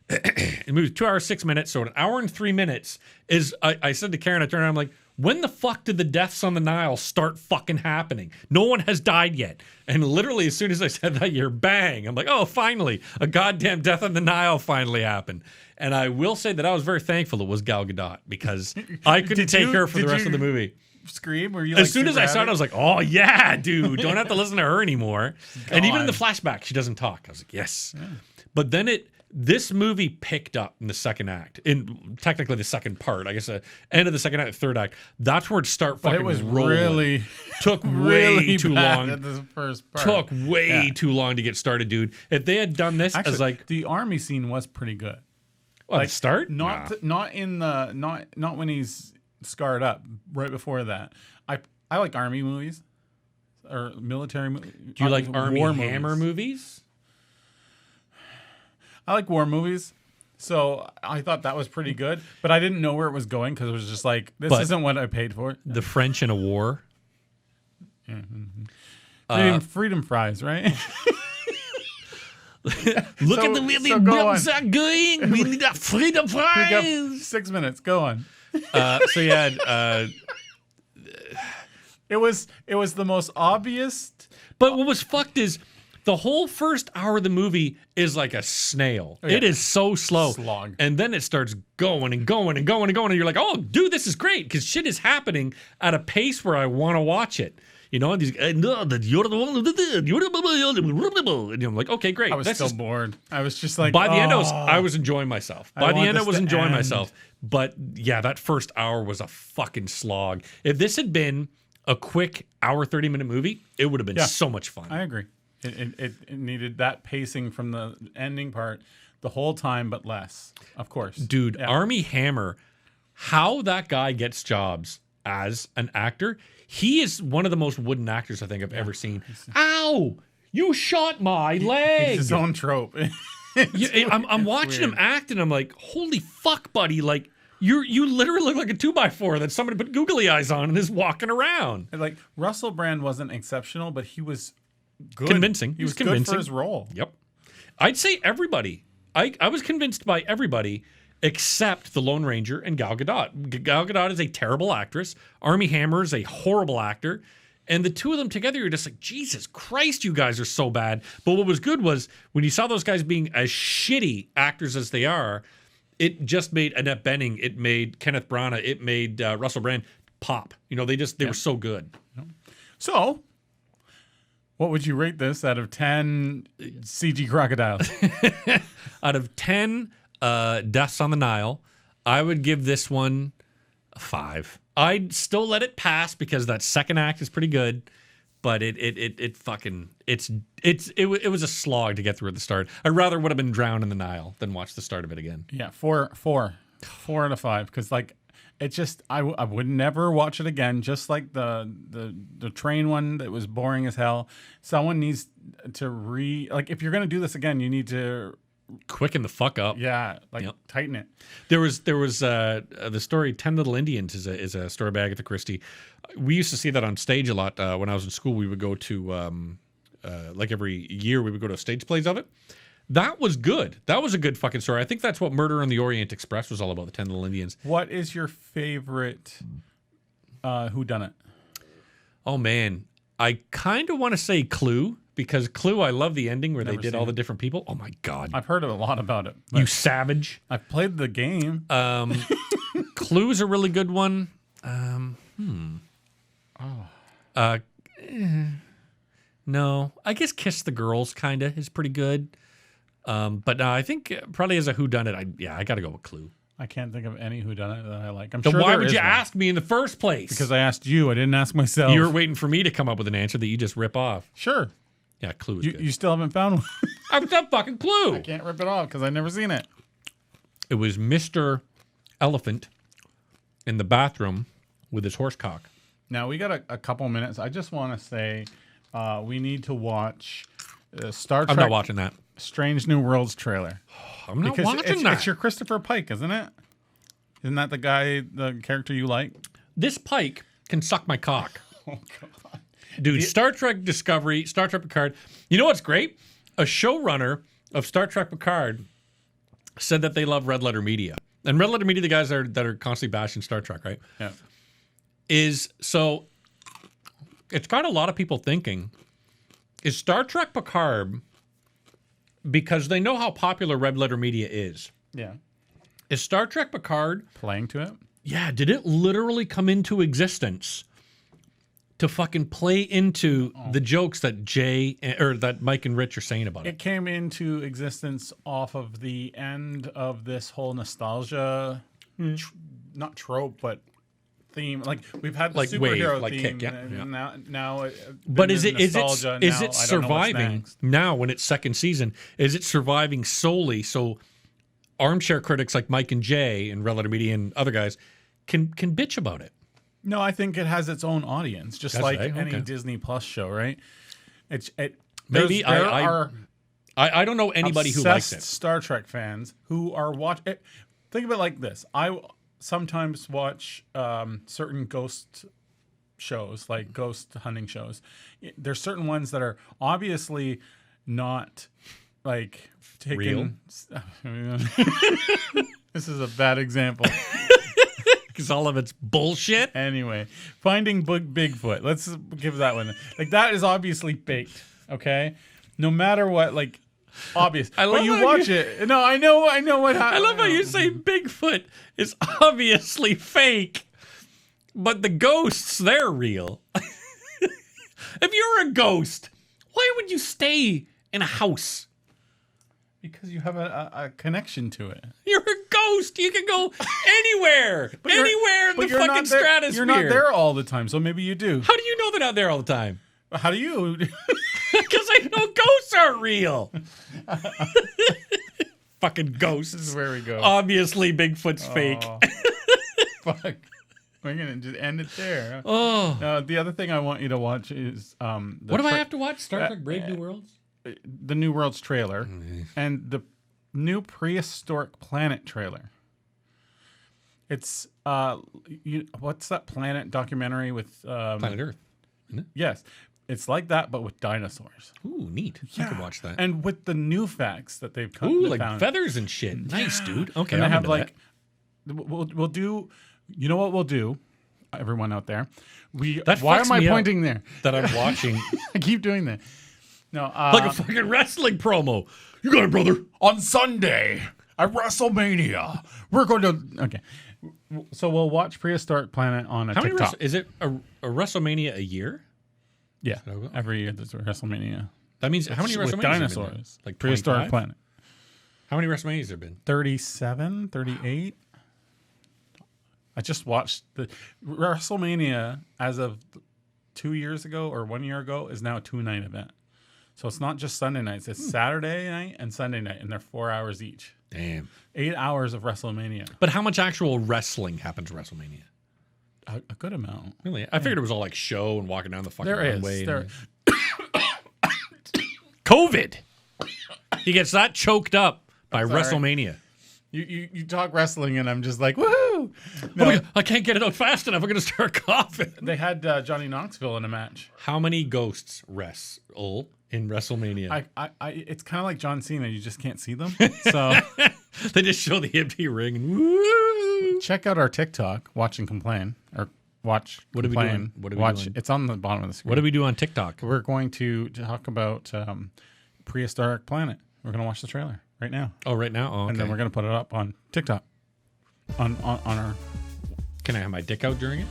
It moves 2 hours 6 minutes, so an hour and 3 minutes is. I said to Karen, I turned around, I'm like, when the fuck did the deaths on the Nile start fucking happening? No one has died yet. And literally, as soon as I said that, you're bang. I'm like, oh, finally, a goddamn death on the Nile finally happened. And I will say that I was very thankful it was Gal Gadot, because I couldn't take her for the rest of the movie. Scream? Were you as soon as I saw it, I was like, oh yeah, dude, don't have to listen to her anymore. And even in the flashback, she doesn't talk. I was like, yes. Yeah. But then this movie picked up in the second act, in technically the second part, I guess, end of the second act, third act. That's where it started fucking rolling. Took way too long. At the first part. Took way too long to get started, dude. If they had done this actually, as like the army scene was pretty good. Well, like start, not when he's scarred up. Right before that, I like army movies or military movies. Do you like Army Hammer movies? I like war movies, so I thought that was pretty good. But I didn't know where it was going because it was just like, this isn't what I paid for. The French in a war. Yeah. Freedom fries, right? Look at the way the go bills are going. We need a freedom We got fries. 6 minutes. Go on. So yeah, It was the most obvious. but what was fucked is the whole first hour of the movie is like a snail. yeah. It is so slow. Slog. And then it starts going and going and going and going. And you're like, oh, dude, this is great. Because shit is happening at a pace where I want to watch it. You know, and these, you're the one. And I'm like, okay, great. I was still bored. I was just like, by the end, I was enjoying myself. By the want end, I this was to enjoying end. myself. But yeah, that first hour was a fucking slog. If this had been a quick hour, 30-minute movie, it would have been so much fun. I agree. It needed that pacing from the ending part the whole time, but less, of course. Dude, Armie Hammer, how that guy gets jobs as an actor, he is one of the most wooden actors I think I've ever seen. Ow! You shot my leg! It's his own trope. Yeah, I'm watching him act and I'm like, holy fuck, buddy. Like, you literally look like a 2x4 that somebody put googly eyes on and is walking around. Like, Russell Brand wasn't exceptional, but he was good. Convincing. He was good convincing for his role. Yep. I'd say everybody. I was convinced by everybody except the Lone Ranger and Gal Gadot. Gal Gadot is a terrible actress. Armie Hammer is a horrible actor. And the two of them together, you're just like, Jesus Christ, you guys are so bad. But what was good was when you saw those guys being as shitty actors as they are, it just made Annette Bening, it made Kenneth Branagh, it made Russell Brand pop. You know, they were so good. So, what would you rate this out of 10 CG crocodiles? Out of 10 Deaths on the Nile, I would give this one a 5. I'd still let it pass because that second act is pretty good, but it was a slog to get through at the start. I rather would have been drowned in the Nile than watch the start of it again. Yeah, 4 out of 5. Because like it just, I would never watch it again. Just like the train one that was boring as hell. Someone needs to like if you're gonna do this again, you need to Quicken the fuck up. tighten it. There was the story 10 Little Indians is a story by Agatha Christie. We used to see that on stage a lot when I was in school. We would go to like every year we would go to stage plays of it. That was good. That was a good fucking story. I think that's what Murder on the Orient Express was all about. The 10 Little Indians. What is your favorite whodunit? Oh man, I kind of want to say Clue. Because Clue, I love the ending where they did all the different people. Oh my God. I've heard a lot about it. You savage. I've played the game. Clue's a really good one. No, I guess Kiss the Girls kind of is pretty good. But no, I think probably as a whodunit, I got to go with Clue. I can't think of any whodunit that I like. I'm So sure why there would is you one. ask me in the first place? Because I asked you. I didn't ask myself. You were waiting for me to come up with an answer that you just rip off. Sure. Yeah, Clue is good. You still haven't found one. I've done fucking Clue. I can't rip it off because I've never seen it. It was Mr. Elephant in the bathroom with his horse cock. Now, we got a couple minutes. I just want to say we need to watch Star Trek I'm not watching that. Strange New Worlds trailer. I'm not Because watching that. It's your Christopher Pike, isn't it? Isn't that the character you like? This Pike can suck my cock. Oh, God. Dude, Star Trek Discovery, Star Trek Picard. You know what's great? A showrunner of Star Trek Picard said that they love Red Letter Media. And Red Letter Media, the guys that are constantly bashing Star Trek, right? Yeah. So it's got a lot of people thinking, is Star Trek Picard, because they know how popular Red Letter Media is Star Trek Picard Playing to it? Yeah, did it literally come into existence to fucking play into the jokes that that Mike and Rich are saying about it? It came into existence off of the end of this whole nostalgia, not trope, but theme. Like we've had the Like superhero wave, like theme. kick, yeah. And now But is it surviving now when it's second season? Is it surviving solely so armchair critics like Mike and Jay and Red Letter Media and other guys can bitch about it? No, I think it has its own audience, just That's like right, any okay. Disney Plus show, right? Maybe there are I don't know anybody who likes it. Star Trek fans who are watching. Think of it like this: I sometimes watch certain ghost shows, like ghost hunting shows. There's certain ones that are obviously not like Real? taking. This is a bad example. Because all of it's bullshit. Anyway, finding Bigfoot. Let's give that one. Like that is obviously faked. Okay, no matter what, like obvious. I love but you how watch it. No, I know what happened. I love how you say Bigfoot is obviously fake, but the ghosts, they're real. If you're a ghost, why would you stay in a house? Because you have a connection to it. You're a ghost. You can go anywhere. Anywhere in the you're fucking not there, stratosphere. You're not there all the time, so maybe you do. How do you know they're not there all the time? How do you? Because I know ghosts aren't real. Fucking ghosts. This is where we go. Obviously, Bigfoot's fake. Fuck. We're going to just end it there. Oh. The other thing I want you to watch is... what do I have to watch? Star Trek Brave New Worlds? The New Worlds trailer and the new Prehistoric Planet trailer. It's... what's that planet documentary with... Planet Earth, isn't it? Yes. It's like that, but with dinosaurs. Ooh, neat. I could watch that. And with the new facts that they've come Ooh, like found. feathers and shit. Nice, dude. Okay, And they I'm have into like... We'll do... You know what we'll do, everyone out there? Why am I pointing there? that I'm watching. I keep doing that. No, Like a fucking wrestling promo. You got it, brother. on Sunday at WrestleMania, we're going to... Okay. So we'll watch Prehistoric Planet on a How many TikTok. is it a WrestleMania a year? Yeah. Okay. Every year there's a WrestleMania. That means how many WrestleManias With have there been dinosaurs. now? Like Prehistoric 25? Planet. How many WrestleManias have there been? 37, 38. I just watched the WrestleMania as of 2 years ago or 1 year ago is now a 2-night event. So it's not just Sunday nights. It's Saturday night and Sunday night, and they're 4 hours each. Damn. 8 hours of WrestleMania. But how much actual wrestling happens at WrestleMania? A good amount. Really? I figured it was all like show and walking down the fucking There is. runway. There, COVID. He gets that choked up by sorry. WrestleMania. you talk wrestling, and I'm just like, woohoo! Oh my God, I can't get it out fast enough. I'm going to start coughing. They had Johnny Knoxville in a match. How many ghosts wrestle in WrestleMania? It's kind of like John Cena. You just can't see them. So They just show the empty ring. And woo! check out our TikTok, Watch and Complain, or watch. What are we complain, doing? What are we watch. doing? It's on the bottom of the screen. What do we do on TikTok? We're going to talk about Prehistoric Planet. We're going to watch the trailer right now, Oh, right now? Oh, okay. and then we're going to put it up on TikTok. On our Can I have my dick out during it?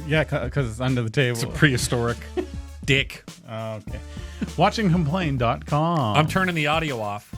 yeah, because it's under the table. It's a prehistoric dick. Okay. Watchingcomplain.com. I'm turning the audio off.